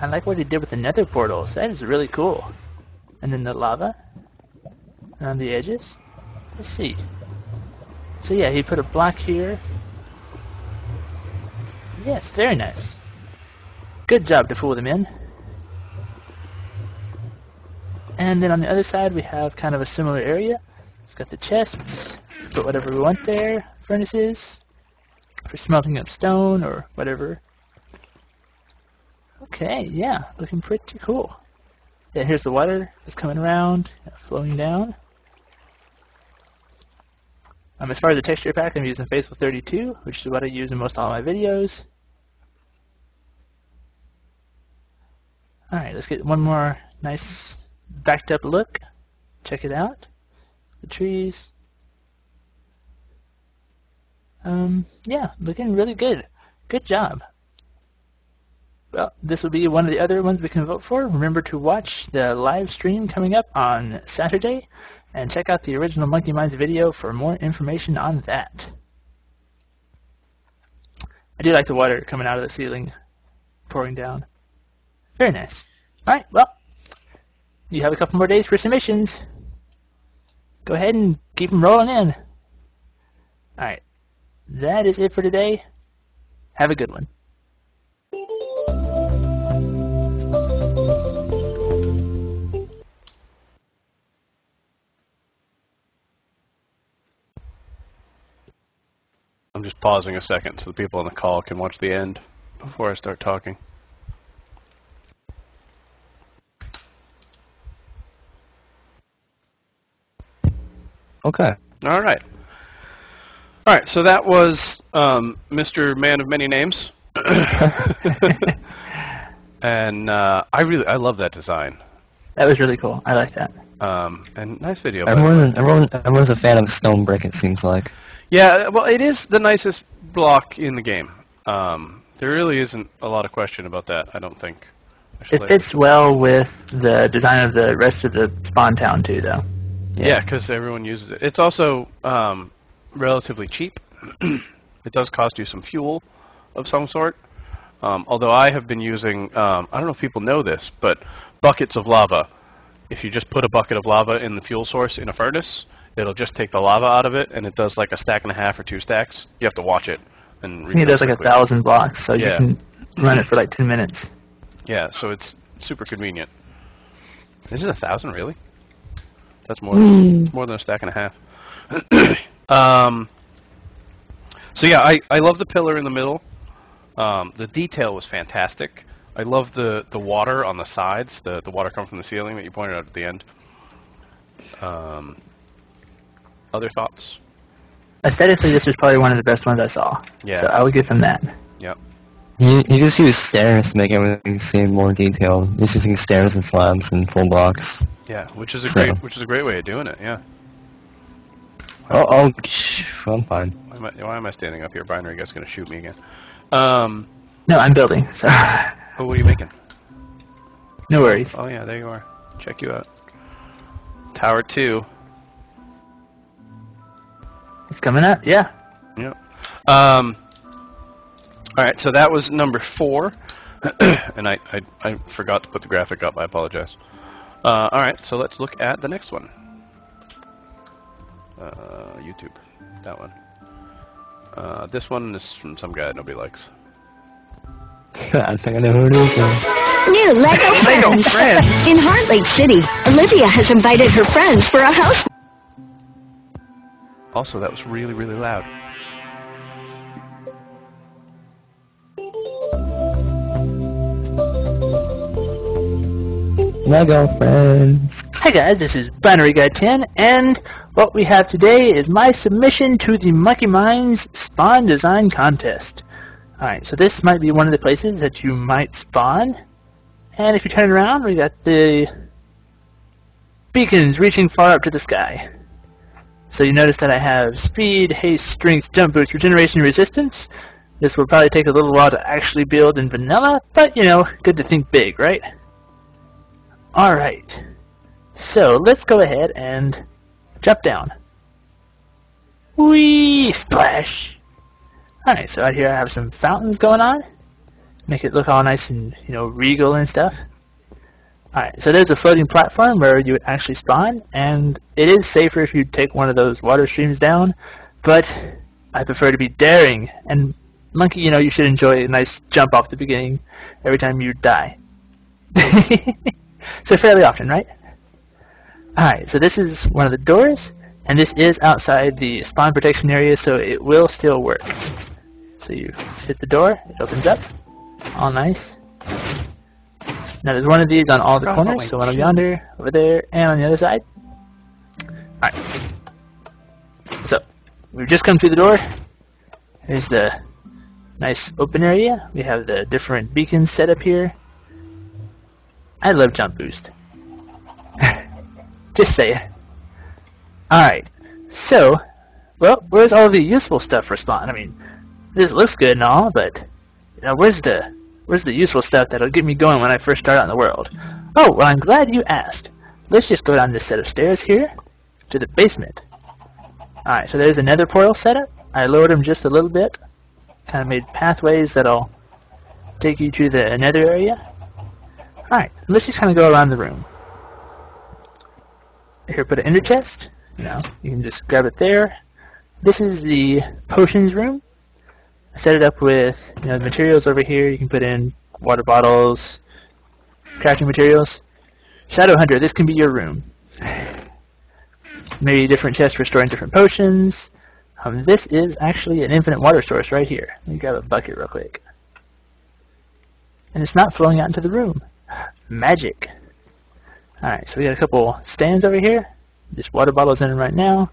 I like what he did with the nether portals. That is really cool. And then the lava around the edges. Let's see. So yeah, he put a block here. Yes, very nice. Good job to fool them in. And then on the other side we have kind of a similar area. It's got the chests, put whatever we want there, furnaces, for smelting up stone or whatever. Okay, yeah, looking pretty cool. Yeah, here's the water that's coming around, flowing down. As far as the texture pack, I'm using Faithful 32, which is what I use in most all my videos. Alright, let's get one more nice backed up look. Check it out. The trees. Yeah, looking really good. Good job. Well, this will be one of the other ones we can vote for. Remember to watch the live stream coming up on Saturday, and check out the original Monkey Minds video for more information on that. I do like the water coming out of the ceiling, pouring down. Very nice. Alright, well, you have a couple more days for submissions. Go ahead and keep them rolling in. Alright, that is it for today. Have a good one. I'm just pausing a second so the people on the call can watch the end before I start talking. Okay. All right. All right, so that was Mr. Man of Many Names. And I love that design. That was really cool. I like that. And nice video. Everyone's a fan of stone brick, it seems like. Yeah, well, it is the nicest block in the game. There really isn't a lot of question about that, I don't think. It fits well with the design of the rest of the spawn town, too, though. Yeah, because everyone uses it. It's also relatively cheap. It does cost you some fuel of some sort. Although I have been using, I don't know if people know this, but buckets of lava. If you just put a bucket of lava in the fuel source in a furnace, it'll just take the lava out of it, and it does like a stack and a half or 2 stacks. You have to watch it. And I think it does like 1,000 blocks, so you can run it for like 10 minutes. Yeah, so it's super convenient. Is it 1,000 really? That's more than a stack and a half. So yeah, I love the pillar in the middle. The detail was fantastic. I love the water on the sides, the water coming from the ceiling that you pointed out at the end. Other thoughts? Aesthetically, this is probably one of the best ones I saw. Yeah. So I would give him that. Yep. You just use stairs to make everything seem more detailed. He's using stairs and slabs and full blocks. Yeah, which is a great way of doing it. Yeah. I'm fine. Why am I standing up here? Binary guy's gonna shoot me again. No, I'm building. So. Oh, what are you making? No worries. Oh yeah, there you are. Check you out. Tower 2. It's coming up. Yeah. Yep. All right, so that was number 4, and I forgot to put the graphic up. I apologize. All right, so let's look at the next one. YouTube, that one. This one is from some guy that nobody likes. I think I know who it is. New Lego friends. In Heart Lake City, Olivia has invited her friends for a house. Also, that was really, really loud. Lego friends. Hey guys, this is Binary Guy 10, and what we have today is my submission to the Monkey Minds Spawn Design Contest. Alright, so this might be one of the places that you might spawn. And if you turn around, we got the beacons reaching far up to the sky. So you notice that I have speed, haste, strength, jump boost, regeneration, resistance. This will probably take a little while to actually build in vanilla, but you know, good to think big, right? Alright, so let's go ahead and jump down. Whee! Splash! Alright, so out here I have some fountains going on. Make it look all nice and, you know, regal and stuff. Alright, so there's a floating platform where you would actually spawn, and it is safer if you take one of those water streams down, but I prefer to be daring, and Monkey, you know, you should enjoy a nice jump off the beginning every time you die. So fairly often, right? Alright, so this is one of the doors, and this is outside the spawn protection area, so it will still work. So you hit the door, it opens up, all nice. Now there's one of these on all the corners, so one over yonder, over there, and on the other side. Alright. So, we've just come through the door. Here's the nice open area. We have the different beacons set up here. I love jump boost. Just saying. Alright, so, well, where's all the useful stuff for spawn? I mean, this looks good and all, but, you know, where's the useful stuff that'll get me going when I first start out in the world? Oh, well, I'm glad you asked. Let's just go down this set of stairs here to the basement. Alright, so there's another portal setup. I lowered them just a little bit. Kind of made pathways that'll take you to the nether area. Alright, let's just kind of go around the room. Here, put an ender chest. You know, you can just grab it there. This is the potions room. I set it up with, you know, the materials over here. You can put in water bottles, crafting materials. Shadow Hunter, this can be your room. Maybe different chests for storing different potions. This is actually an infinite water source right here. Let me grab a bucket real quick. And it's not flowing out into the room. Magic. Alright, so we got a couple stands over here. Just water bottles in them right now.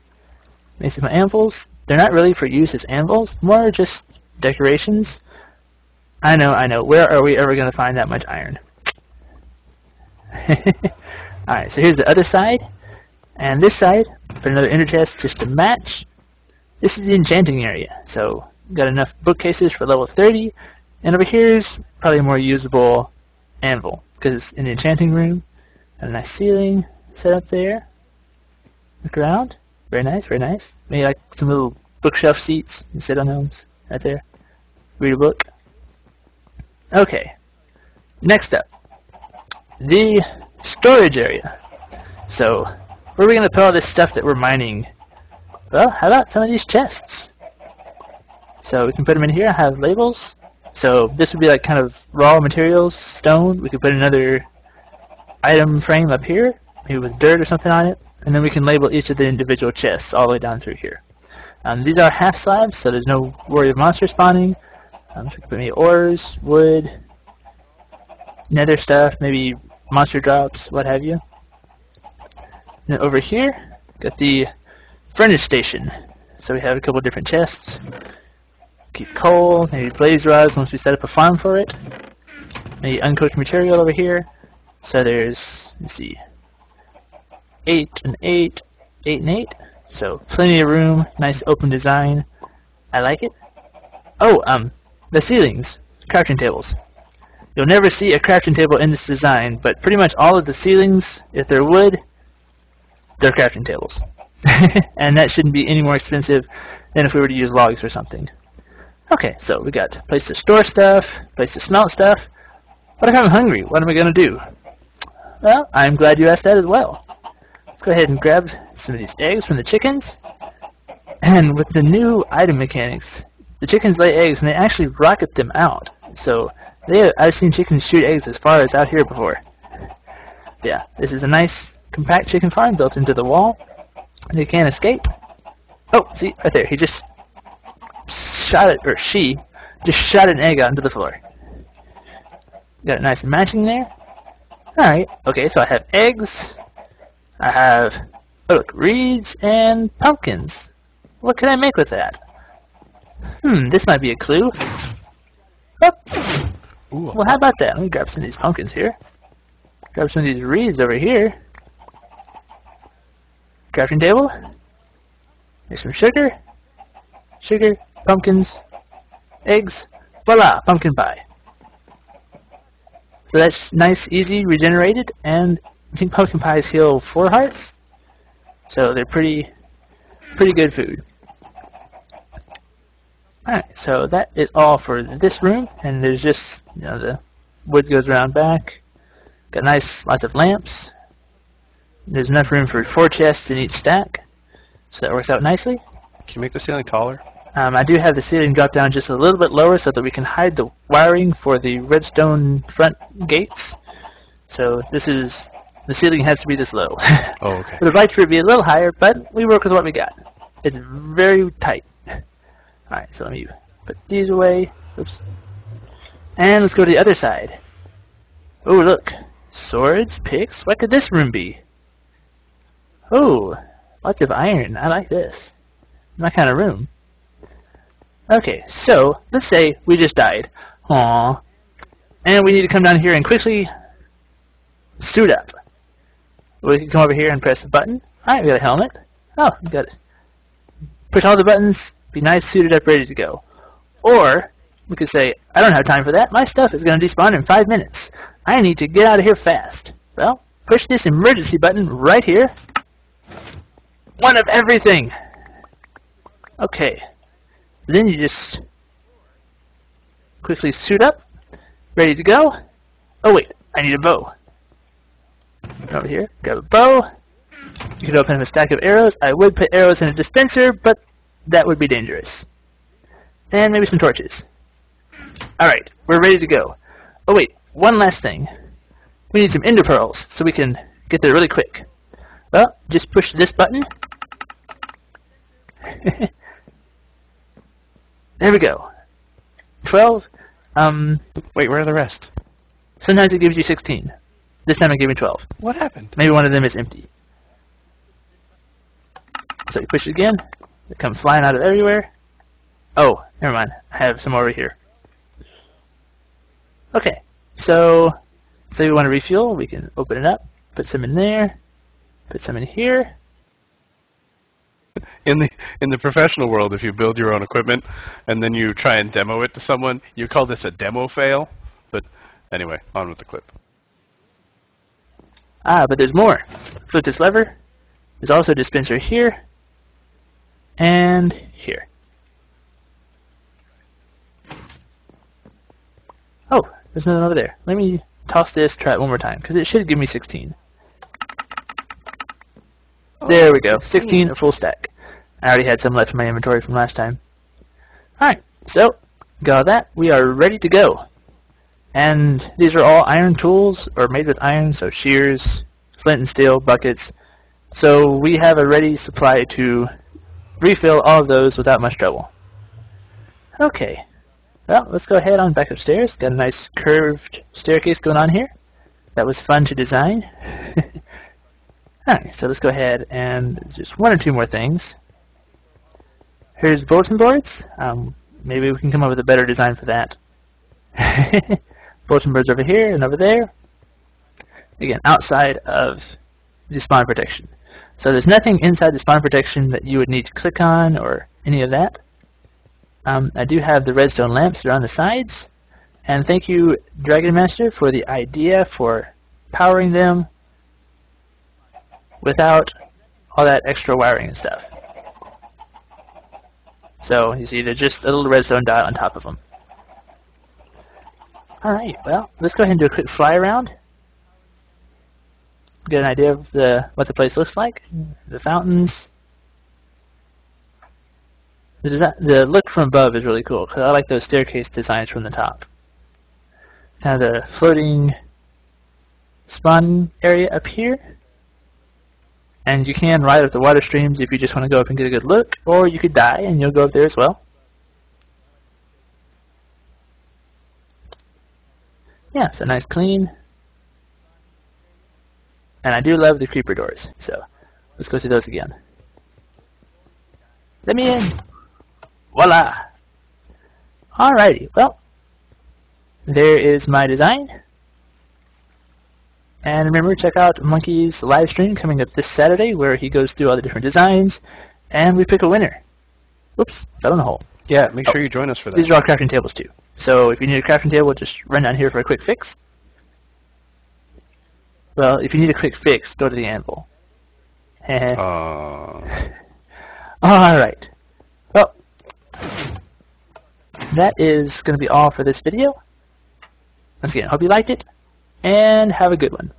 Make some anvils. They're not really for use as anvils, more just decorations. I know. Where are we ever going to find that much iron? Alright, so here's the other side. And this side, put another ender chest just to match. This is the enchanting area. So, got enough bookcases for level 30. And over here is probably a more usable anvil, because it's in the enchanting room. Got a nice ceiling set up there. Look around. Very nice, very nice. Maybe like some little bookshelf seats. You sit on those right there. Read a book. Okay. Next up, the storage area. So, where are we going to put all this stuff that we're mining? Well, how about some of these chests? So we can put them in here. I have labels. So this would be like kind of raw materials, stone. We could put another item frame up here, maybe with dirt or something on it. And then we can label each of the individual chests all the way down through here. These are half slabs, so there's no worry of monster spawning. So we can put maybe ores, wood, nether stuff, maybe monster drops, what have you. And then over here, got the furnace station. So we have a couple different chests. Keep coal, maybe blaze rods once we set up a farm for it. Maybe uncooked material over here. So there's, let's see, 8 and 8, 8 and 8. So plenty of room, nice open design. I like it. Oh, the ceilings, crafting tables. You'll never see a crafting table in this design, but pretty much all of the ceilings, if they're wood, they're crafting tables. And that shouldn't be any more expensive than if we were to use logs or something. Okay, so we got a place to store stuff, place to smelt stuff. What if I'm hungry? What am I going to do? Well, I'm glad you asked that as well. Let's go ahead and grab some of these eggs from the chickens. And with the new item mechanics, the chickens lay eggs and they actually rocket them out. So I've seen chickens shoot eggs as far as out here before. Yeah, this is a nice compact chicken farm built into the wall. They can't escape. Oh, see, right there. He just shot it, or she just shot an egg out into the floor. Got it nice and matching there. Alright, okay, so I have eggs. I have Oh, look, reeds and pumpkins. What can I make with that? This might be a clue. Oh. Ooh, Well, how about that? Let me grab some of these pumpkins here. Grab some of these reeds over here. Crafting table. There's some sugar. Sugar, pumpkins, eggs. Voila, pumpkin pie. So that's nice, easy, regenerated, and I think pumpkin pies heal 4 hearts. So they're pretty good food. Alright, so that is all for this room, and there's just, the wood goes around back. Got lots of lamps. There's enough room for 4 chests in each stack, so that works out nicely. Can you make the ceiling taller? I do have the ceiling drop down just a little bit lower so that we can hide the wiring for the redstone front gates. So the ceiling has to be this low. Oh, okay. Would have liked for it to be a little higher, but we work with what we got. It's very tight. Alright, so let me put these away. Oops. And let's go to the other side. Oh, look. Swords, picks. What could this room be? Oh, lots of iron. I like this. My kind of room. Okay, so let's say we just died. Aww. And we need to come down here and quickly suit up. We can come over here and press the button. Alright, we got a helmet. Oh, we got it. Push all the buttons, be nice, suited up, ready to go. Or we could say, I don't have time for that. My stuff is going to despawn in 5 minutes. I need to get out of here fast. Well, push this emergency button right here. One of everything. Okay. So then you just quickly suit up, ready to go. Oh wait, I need a bow. Over here, grab a bow. You could open up a stack of arrows. I would put arrows in a dispenser, but that would be dangerous. And maybe some torches. Alright, we're ready to go. Oh wait, one last thing. We need some ender pearls so we can get there really quick. Well, just push this button. There we go. 12. Wait, where are the rest? Sometimes it gives you 16. This time it gave me 12. What happened? Maybe one of them is empty. So you push it again. It comes flying out of everywhere. Oh, never mind. I have some over here. Okay, so we want to refuel. We can open it up, put some in there, put some in here. In the professional world, if you build your own equipment and then you try and demo it to someone, you call this a demo fail. But anyway, on with the clip. Ah, but there's more. Flip this lever. There's also a dispenser here and here. Oh, there's another over there. Let me toss this, try it one more time, because it should give me 16. There we go. 16, a full stack. I already had some left in my inventory from last time. Alright, so, got all that. We are ready to go. And these are all iron tools, or made with iron, so shears, flint and steel, buckets. So we have a ready supply to refill all of those without much trouble. Okay, well, let's go ahead on back upstairs. Got a nice curved staircase going on here. That was fun to design. Alright, so let's go ahead and just 1 or 2 more things. Here's bulletin boards. Maybe we can come up with a better design for that. Bulletin boards over here and over there. Again, outside of the spawn protection. So there's nothing inside the spawn protection that you would need to click on or any of that. I do have the redstone lamps around the sides. And thank you, Dragon Master, for the idea for powering them without all that extra wiring and stuff. So you see, there's just a little redstone dot on top of them. Alright, well, let's go ahead and do a quick fly around. Get an idea of what the place looks like. The fountains. The look from above is really cool, because I like those staircase designs from the top. Kind of the floating spawn area up here. And you can ride up the water streams if you just want to go up and get a good look, or you could die and you'll go up there as well. Yeah, so nice clean. And I do love the creeper doors. So Let's go through those again. Let me in. Voila. Alrighty, well, there is my design. And remember, check out Monkey's live stream coming up this Saturday where he goes through all the different designs and we pick a winner. Oops, fell in the hole. Yeah, make sure you join us for that. These are all crafting tables too. So if you need a crafting table, just run down here for a quick fix. Well, if you need a quick fix, go to the anvil. Alright. Well, that is going to be all for this video. Once again, hope you liked it, and have a good one.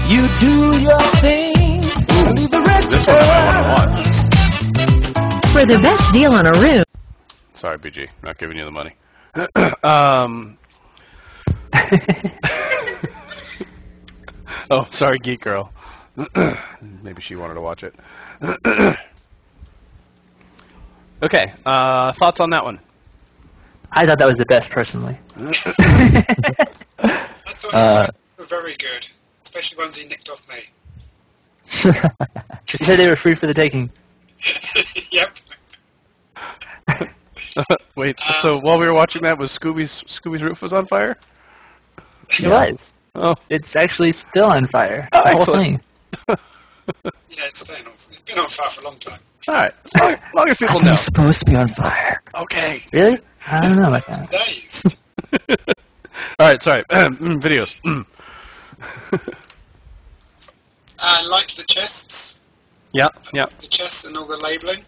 You do your thing, leave the rest This to one I want to watch. For the best deal on a room. Sorry, BG, not giving you the money. Oh, sorry, Geek Girl. Maybe she wanted to watch it. Okay, thoughts on that one? I thought that was the best, personally. I thought you were very good, especially ones he nicked off me. You said they were free for the taking. Yep. Wait, so while we were watching that, was Scooby's roof was on fire? It was. Oh, It's actually still on fire. Oh, The whole excellent. thing. Yeah, it's staying on. It's been on fire for a long time. all right. As long as people know. I'm supposed to be on fire. Okay. Really? I don't know about that. Days. All right, sorry. Videos. I like the chests. Yeah, yeah. The chests and all the labelling.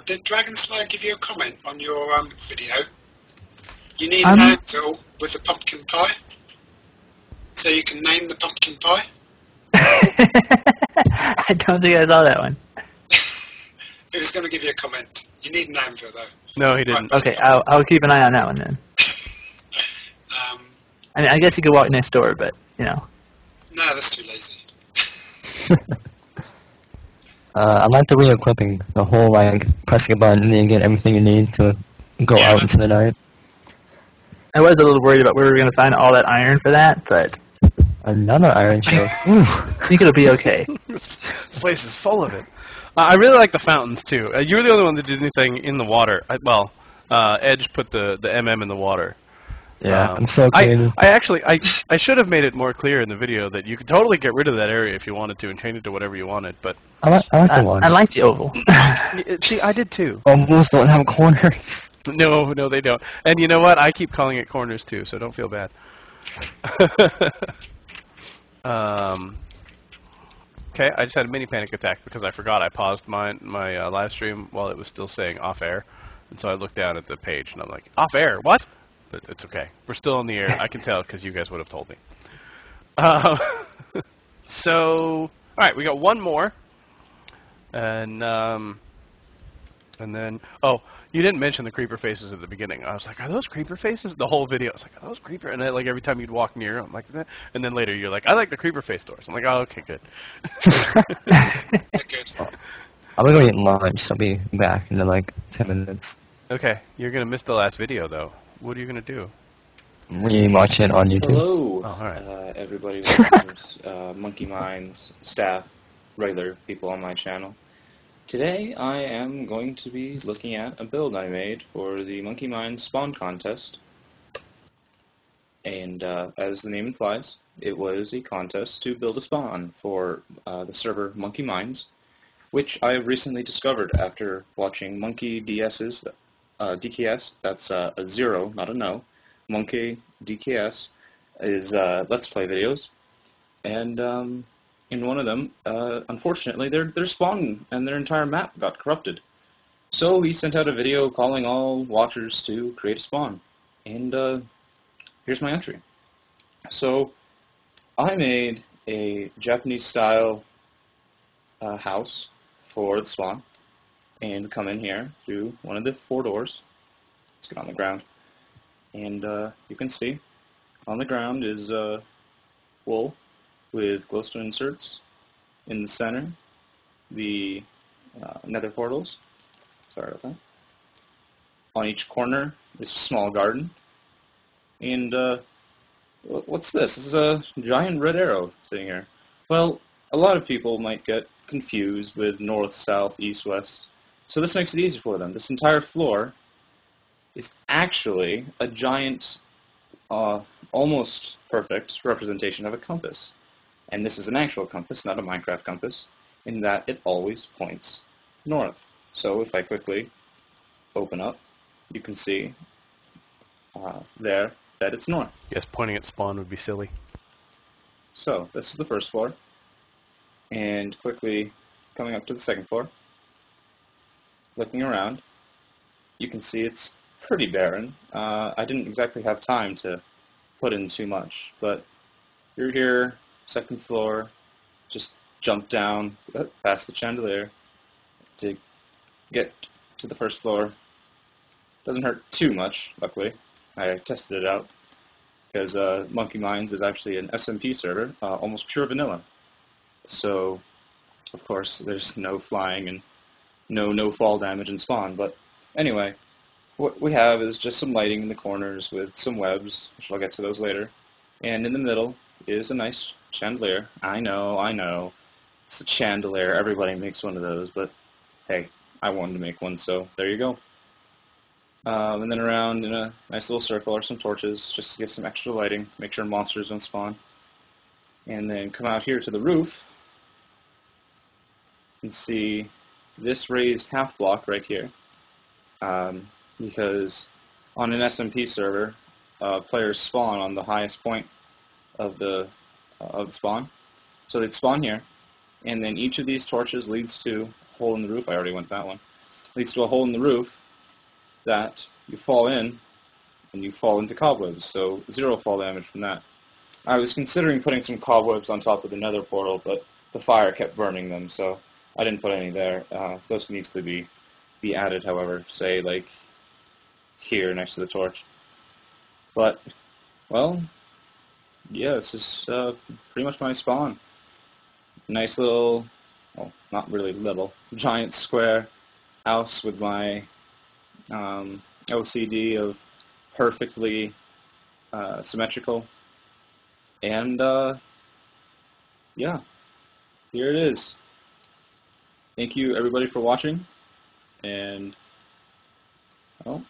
Did Dragonfly give you a comment on your video? You need an anvil with a pumpkin pie, so you can name the pumpkin pie. I don't think I saw that one. He was going to give you a comment. You need an anvil, though. No, he didn't. Okay, I'll keep an eye on that one then. I mean, I guess you could walk next door, but, you know. No, that's too lazy. I like the re-equipping, the whole like pressing a button and then you get everything you need to go out into the night. I was a little worried about where we were going to find all that iron for that, but Another iron show. I think it'll be okay. This place is full of it. I really like the fountains too. You were the only one that did anything in the water. Edge put the MM in the water. Yeah, I'm so creative. I should have made it more clear in the video that you could totally get rid of that area if you wanted to and change it to whatever you wanted. But I like the one. I like the oval. see, I did too. Ovals don't have corners. No, they don't. And you know what? I keep calling it corners too, so don't feel bad. Okay, I just had a mini panic attack because I forgot I paused my live stream while it was still saying off air, and so I looked down at the page and I'm like, off air? What? But it's okay. We're still on the air. I can tell because you guys would have told me. So, all right, we got one more, and then you didn't mention the creeper faces at the beginning. I was like, are those creeper faces? The whole video, I was like, are those creeper? And then, like every time you'd walk near, I'm like, and then later you're like, I like the creeper face doors. I'm like, oh, okay, good. Good. I'm gonna go eat lunch, so I'll be back in like 10 minutes. Okay, you're gonna miss the last video though. What are you gonna do? Rewatch it on YouTube. Hello, Oh, all right. everybody, listeners, Monkey Minds, staff, regular people on my channel. Today I am going to be looking at a build I made for the Monkey Minds Spawn Contest. And as the name implies, it was a contest to build a spawn for the server Monkey Minds, which I have recently discovered after watching Monkey DS's DKS, that's a 0, not a no. Monkey DKS is Let's Play videos, and in one of them, unfortunately, their spawn and their entire map got corrupted. So he sent out a video calling all watchers to create a spawn, and here's my entry. So I made a Japanese-style house for the spawn, and come in here through one of the 4 doors. Let's get on the ground. And you can see on the ground is wool with glowstone inserts. In the center, the nether portals. Sorry about that. On each corner is a small garden. And what's this? This is a giant red arrow sitting here. Well, a lot of people might get confused with north, south, east, west. So this makes it easy for them. This entire floor is actually a giant, almost perfect representation of a compass. And this is an actual compass, not a Minecraft compass, in that it always points north. So if I quickly open up, you can see there that it's north. Yes, pointing at spawn would be silly. So this is the first floor. And quickly coming up to the second floor, looking around, you can see it's pretty barren. I didn't exactly have time to put in too much, but you're here, second floor, just jump down past the chandelier to get to the first floor. Doesn't hurt too much, luckily. I tested it out because Monkey Mines is actually an SMP server, almost pure vanilla. So, of course, there's no flying and no fall damage in spawn. But anyway, what we have is just some lighting in the corners with some webs, which I'll get to those later. And in the middle is a nice chandelier. I know. It's a chandelier. Everybody makes one of those, but hey, I wanted to make one, so there you go. And then around in a nice little circle are some torches, just to give some extra lighting, make sure monsters don't spawn. And then come out here to the roof and see this raised half block right here. Because on an SMP server, players spawn on the highest point of the spawn. So they'd spawn here, and then each of these torches leads to a hole in the roof. I already went that one. Leads to a hole in the roof that you fall in, and you fall into cobwebs. So 0 fall damage from that. I was considering putting some cobwebs on top of the nether portal, but the fire kept burning them, so I didn't put any there. Those can easily be added, however, say like here next to the torch. But, well, yeah, this is pretty much my spawn. Nice little, well, not really little, giant square house with my OCD of perfectly symmetrical. And, yeah, here it is. Thank you, everybody, for watching, and, well,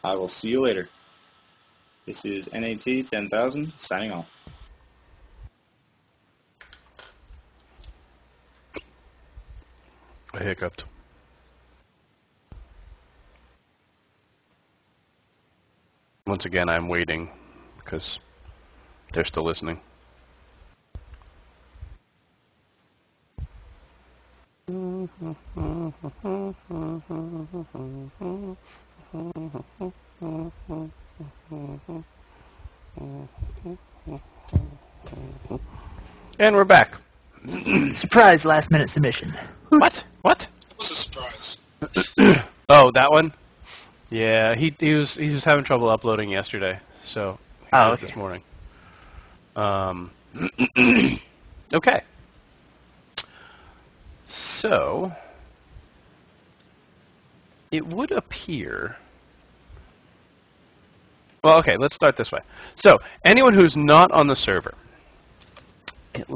I will see you later. This is NAT 10,000, signing off. I hiccuped. Once again, I'm waiting, because they're still listening. And we're back. Surprise last-minute submission. What? It was a surprise. Oh, that one? Yeah, he was having trouble uploading yesterday, so he did it this morning. Okay. So it would appear. Well, okay, let's start this way. So anyone who's not on the server,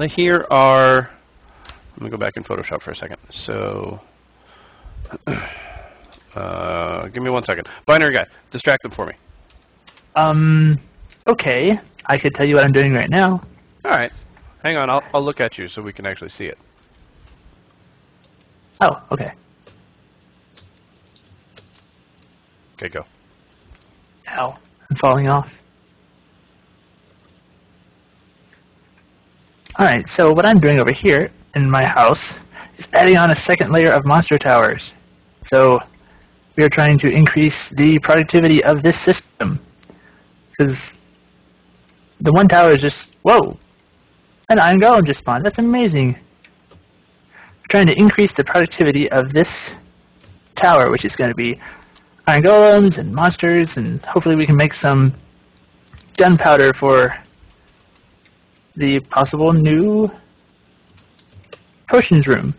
here are. Let me go back in Photoshop for a second. So. Give me 1 second. Binary guy, distract them for me. Okay. I could tell you what I'm doing right now. All right. Hang on, I'll look at you so we can actually see it. Oh, okay. Okay, go. Ow. I'm falling off. Alright, so what I'm doing over here in my house is adding on a second layer of monster towers. So we are trying to increase the productivity of this system. Because the one tower is just, whoa, an iron golem just spawned. That's amazing. We're trying to increase the productivity of this tower, which is going to be iron golems and monsters, and hopefully we can make some gunpowder for the possible new potions room.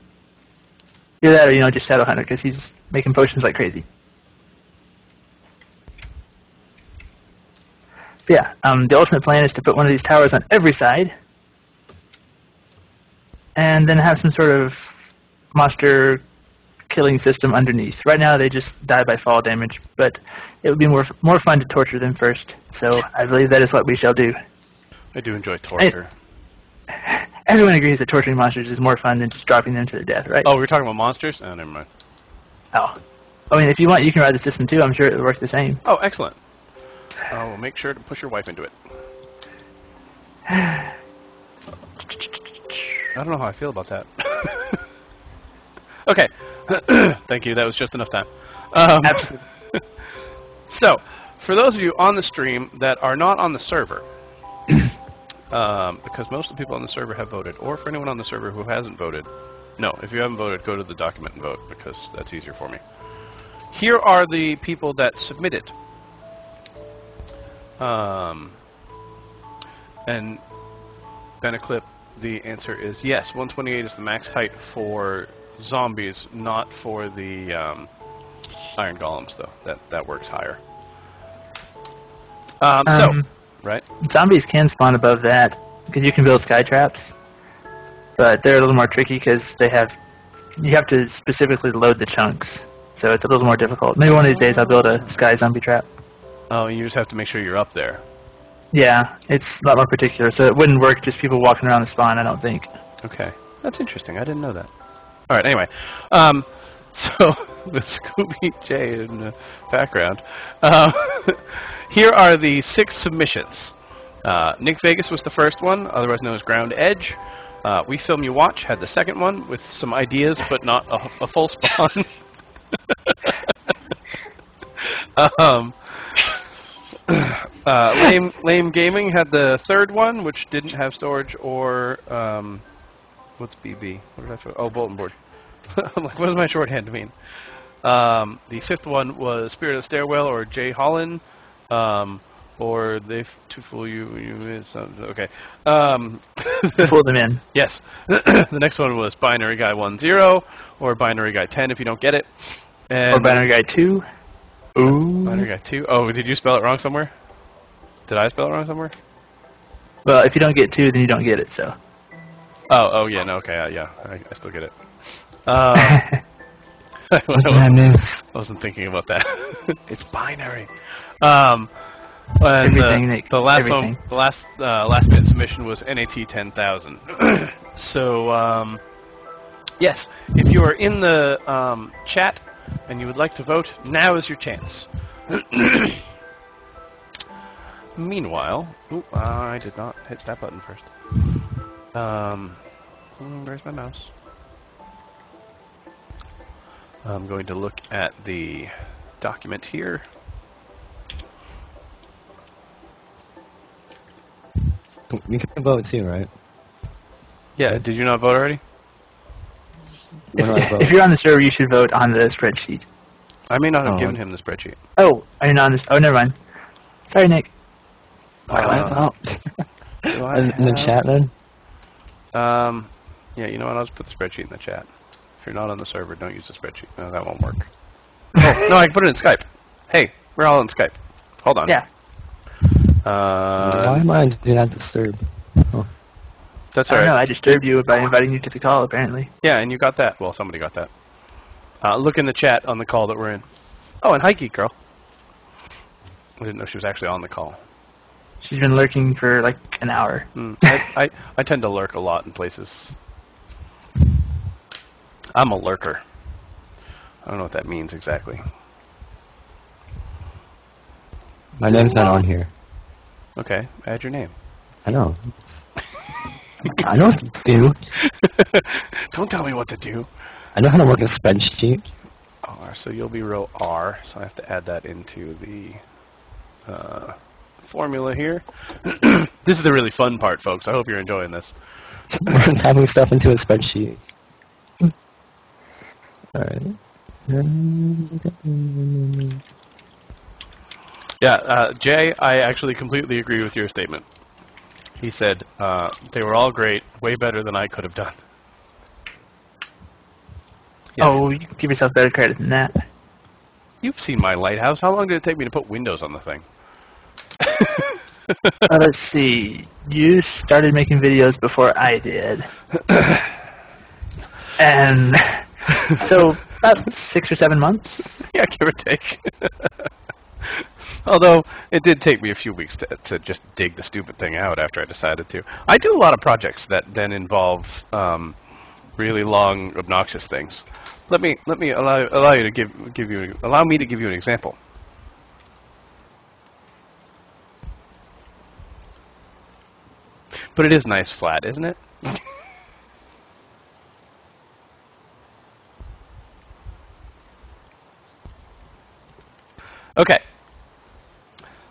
Either that or, just Shadow Hunter, because he's making potions like crazy. But yeah, the ultimate plan is to put one of these towers on every side, and then have some sort of monster killing system underneath. Right now they just die by fall damage, but it would be more fun to torture them first, so I believe that is what we shall do. I do enjoy torture. Everyone agrees that torturing monsters is more fun than just dropping them to their death, right? Oh, we're talking about monsters? Oh, never mind. Oh. I mean, if you want, you can ride the system too. I'm sure it would work the same. Oh, excellent. Well, make sure to push your wife into it. I don't know how I feel about that. Okay. Thank you. That was just enough time. Absolutely. So, for those of you on the stream that are not on the server, because most of the people on the server have voted, or for anyone on the server who hasn't voted, no, if you haven't voted, go to the document and vote, because that's easier for me. Here are the people that submitted. And Beneclip, the answer is yes, 128 is the max height for zombies, not for the iron golems, though. That works higher. Right? Zombies can spawn above that, because you can build sky traps, but they're a little more tricky because you have to specifically load the chunks, so it's a little more difficult. Maybe one of these days I'll build a sky zombie trap. Oh, you just have to make sure you're up there. Yeah, it's a lot more particular, so it wouldn't work just people walking around the spawn, I don't think. Okay. That's interesting. I didn't know that. All right, anyway. So, with Scooby J in the background, here are the 6 submissions. NickVegas was the first one, otherwise known as groundedge. We Film You Watch had the second one with some ideas, but not a full spawn. Lame Gaming had the third one, which didn't have storage or what's BB? What did I put? Oh, bulletin board. I'm like, what does my shorthand mean? The fifth one was Spirit of the Stairwell or Jay Holland, or They To Fool You. Okay. Fool them in. Yes. The next one was Binary Guy 10 or Binary Guy 10 if you don't get it. And or Binary Guy 2. Ooh. Binary Guy 2. Oh, did you spell it wrong somewhere? Did I spell it wrong somewhere? Well, if you don't get 2, then you don't get it, so. Oh, yeah, no, okay, yeah, I still get it. I wasn't thinking about that. It's binary. And the last everything. one, the last minute submission was NAT 10,000. So, yes, if you are in the chat and you would like to vote, now is your chance. Meanwhile, I did not hit that button first. Where's my mouse? I'm going to look at the document here. You can vote too, right? Yeah, did you not vote already? If you're on the server, you should vote on the spreadsheet. I may not have given him the spreadsheet. Oh, are you not on this? Oh, never mind. Sorry, Nick. In the chat then? Yeah, you know what? I'll just put the spreadsheet in the chat. If you're not on the server, don't use the spreadsheet. No, that won't work. Oh, no, I can put it in Skype. Hey, we're all in Skype. Hold on. Yeah. Why am I do not disturb? Oh. That's I all don't know, right. I disturbed you by inviting you to the call, apparently. Yeah, and you got that. Well, somebody got that. Look in the chat on the call that we're in. Oh, and hi, Geek Girl. I didn't know she was actually on the call. She's been lurking for like an hour. I tend to lurk a lot in places. I'm a lurker. I don't know what that means exactly. My name's not on here. Okay, add your name. I know. I know what to do. Don't tell me what to do. I know how to work a spreadsheet. R, so you'll be row R, so I have to add that into the formula here. This is the really fun part, folks. I hope you're enjoying this. We're typing stuff into a spreadsheet. Alright. Yeah, Jay, I actually completely agree with your statement. He said, they were all great, way better than I could have done. Yeah. Oh, you can give yourself better credit than that. You've seen my lighthouse. How long did it take me to put windows on the thing? Let's see. You started making videos before I did. And so about 6 or 7 months. Yeah, give or take. Although, it did take me a few weeks to just dig the stupid thing out after I decided to. I do a lot of projects that then involve really long, obnoxious things. Let me allow me to give you an example. But it is nice flat, isn't it? Okay.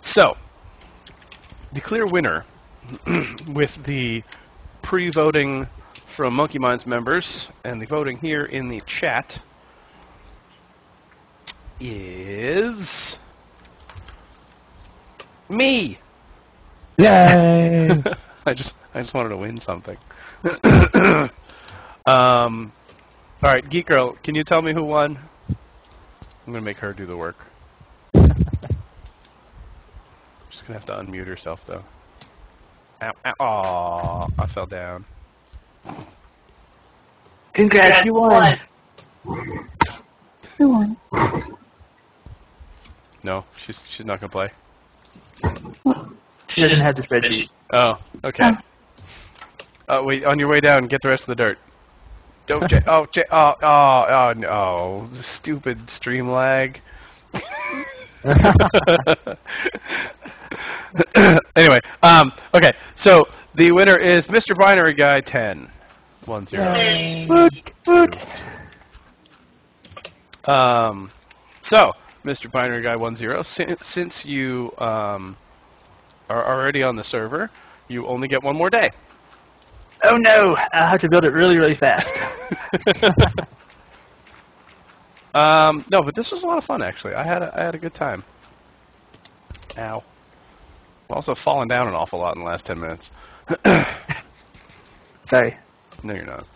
So, the clear winner with the pre-voting from Monkey Minds members and the voting here in the chat is me. Yay! I just wanted to win something. All right, Geek Girl, can you tell me who won? I'm gonna make her do the work. She's gonna have to unmute herself though. Ow, ow, aw, I fell down. Congrats, you won. You won. No, she's not gonna play. She doesn't have the spreadsheet. Oh, okay. Wait, on your way down, get the rest of the dirt. Don't oh no, the stupid stream lag. Anyway, okay, so the winner is Mr. Binary Guy 10. 1-0. Woot, woot. So, Mr. Binary Guy 1-0, since you are already on the server, you only get one more day. Oh no, I'll have to build it really, really fast. No, but this was a lot of fun actually. I had a good time. Ow. I'm also falling down an awful lot in the last 10 minutes. Sorry. No, you're not.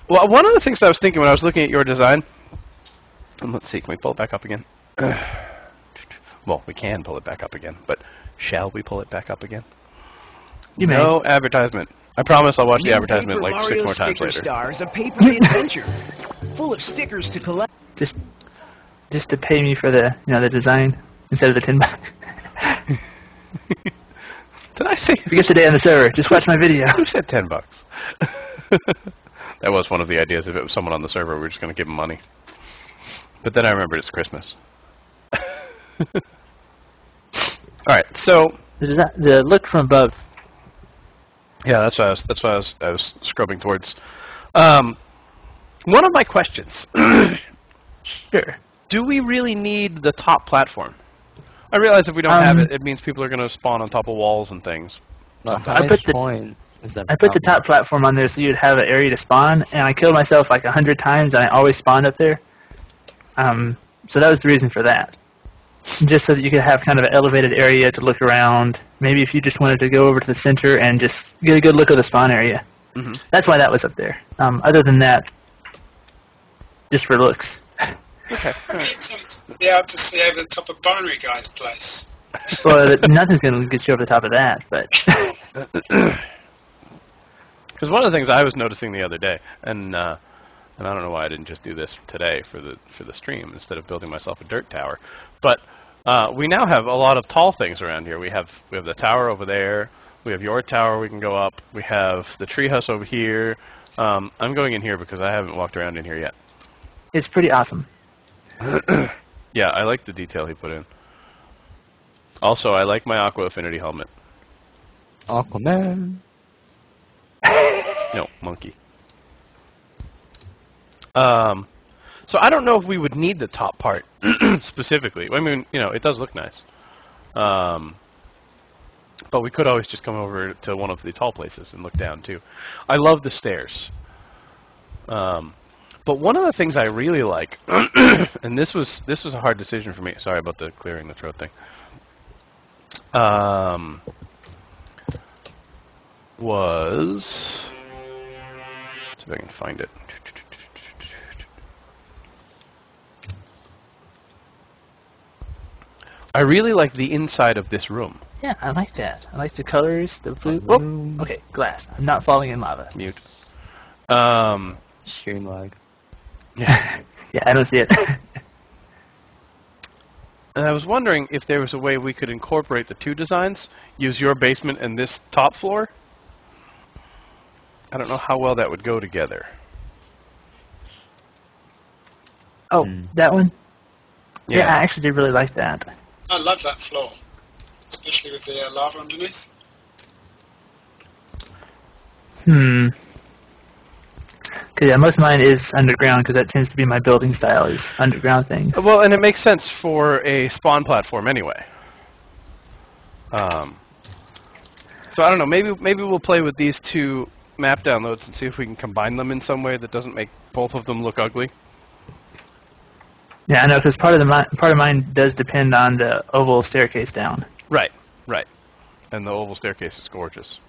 Well, one of the things I was thinking when I was looking at your design, and let's see, can we pull it back up again? Well, we can pull it back up again, but shall we pull it back up again? You may. No advertisement. I promise I'll watch the advertisement like 6 more times later. Star is a paper adventure full of stickers to collect. Just to pay me for the the design instead of the $10. Did I say? Because today on the server, just watch my video. Who said $10? That was one of the ideas. If it was someone on the server, we were just going to give them money. But then I remembered it's Christmas. All right, so The look from above. yeah, that's what I was scrubbing towards. One of my questions. Sure. Do we really need the top platform? I realize if we don't have it, it means people are going to spawn on top of walls and things. The I highest put the- point is that I put the top platform on there so you'd have an area to spawn, and I killed myself like 100 times, and I always spawned up there. So that was the reason for that. Just so that you could have kind of an elevated area to look around. Maybe if you just wanted to go over to the center and just get a good look of the spawn area. Mm-hmm. That's why that was up there. Other than that, just for looks. Okay. To be able to see over the top of Binary Guy's place. Well, nothing's going to get you over the top of that, but... Because one of the things I was noticing the other day, and I don't know why I didn't just do this today for the stream instead of building myself a dirt tower, but we now have a lot of tall things around here. We have the tower over there. We have your tower we can go up. We have the treehouse over here. I'm going in here because I haven't walked around in here yet. It's pretty awesome. Yeah, I like the detail he put in. Also, I like my Aqua Affinity helmet. Aquaman. No, monkey. So I don't know if we would need the top part specifically. I mean, it does look nice. But we could always just come over to one of the tall places and look down too. I love the stairs. But one of the things I really like, and this was a hard decision for me. Sorry about the clearing the throat thing. Was See if I can find it. I really like the inside of this room. Yeah, I like that. I like the colors, the blue. Oh, okay, glass. I'm not falling in lava. Mute. Stream lag. Yeah. Yeah, I don't see it. And I was wondering if there was a way we could incorporate the two designs, use your basement and this top floor. I don't know how well that would go together. Oh, that one? Yeah. I actually did really like that. I love that floor, especially with the lava underneath. Because yeah, most of mine is underground because that tends to be my building style is underground things. Well, and it makes sense for a spawn platform anyway. So I don't know. Maybe we'll play with these two map downloads and see if we can combine them in some way that doesn't make both of them look ugly. Yeah, I know because part of mine does depend on the oval staircase down. Right. And the oval staircase is gorgeous.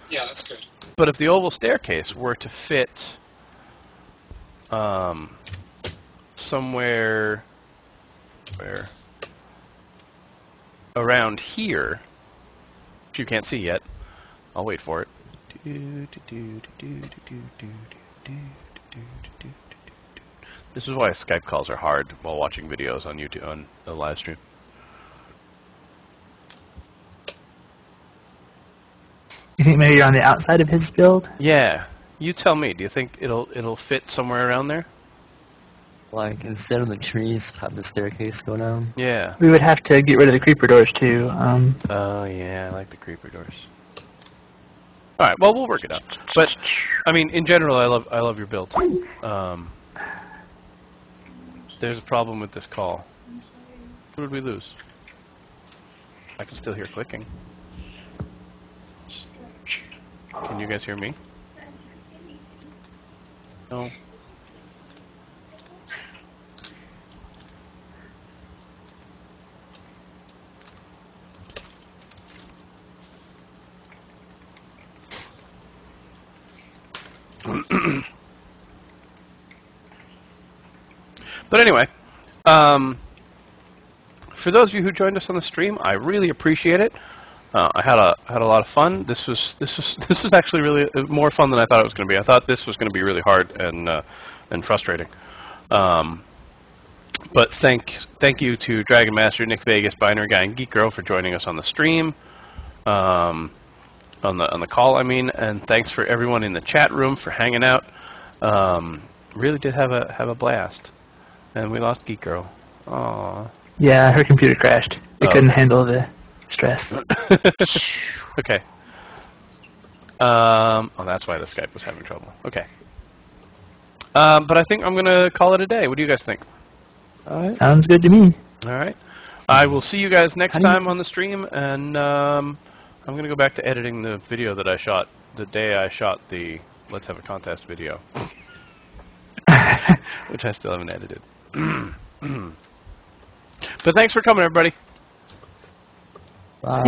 Yeah, that's good. But if the oval staircase were to fit somewhere around here, which you can't see yet, I'll wait for it. This is why Skype calls are hard while watching videos on YouTube on a live stream. You think maybe you're on the outside of his build? Yeah, you tell me. Do you think it'll fit somewhere around there? Like, instead of the trees, have the staircase go down? Yeah. We would have to get rid of the creeper doors too. Oh yeah, I like the creeper doors. All right, well we'll work it out. But I mean, in general, I love your build. There's a problem with this call. Who did we lose? I can still hear clicking. Can you guys hear me? No. But anyway, for those of you who joined us on the stream, I really appreciate it. I had a lot of fun. This was actually really more fun than I thought it was going to be. I thought this was going to be really hard and frustrating. But thank you to Dragon Master, NickVegas, Binary Guy, and Geek Girl for joining us on the stream, on the call. I mean, and thanks for everyone in the chat room for hanging out. Really did have a blast, and we lost Geek Girl. Aww. Yeah, her computer crashed. It couldn't handle the stress. Okay. Oh, that's why the Skype was having trouble. Okay. But I think I'm going to call it a day. What do you guys think? All right. Sounds good to me. All right. I will see you guys next time on the stream, and I'm going to go back to editing the video that I shot the day I shot the Let's Have a Contest video, which I still haven't edited. But thanks for coming, everybody. Bye.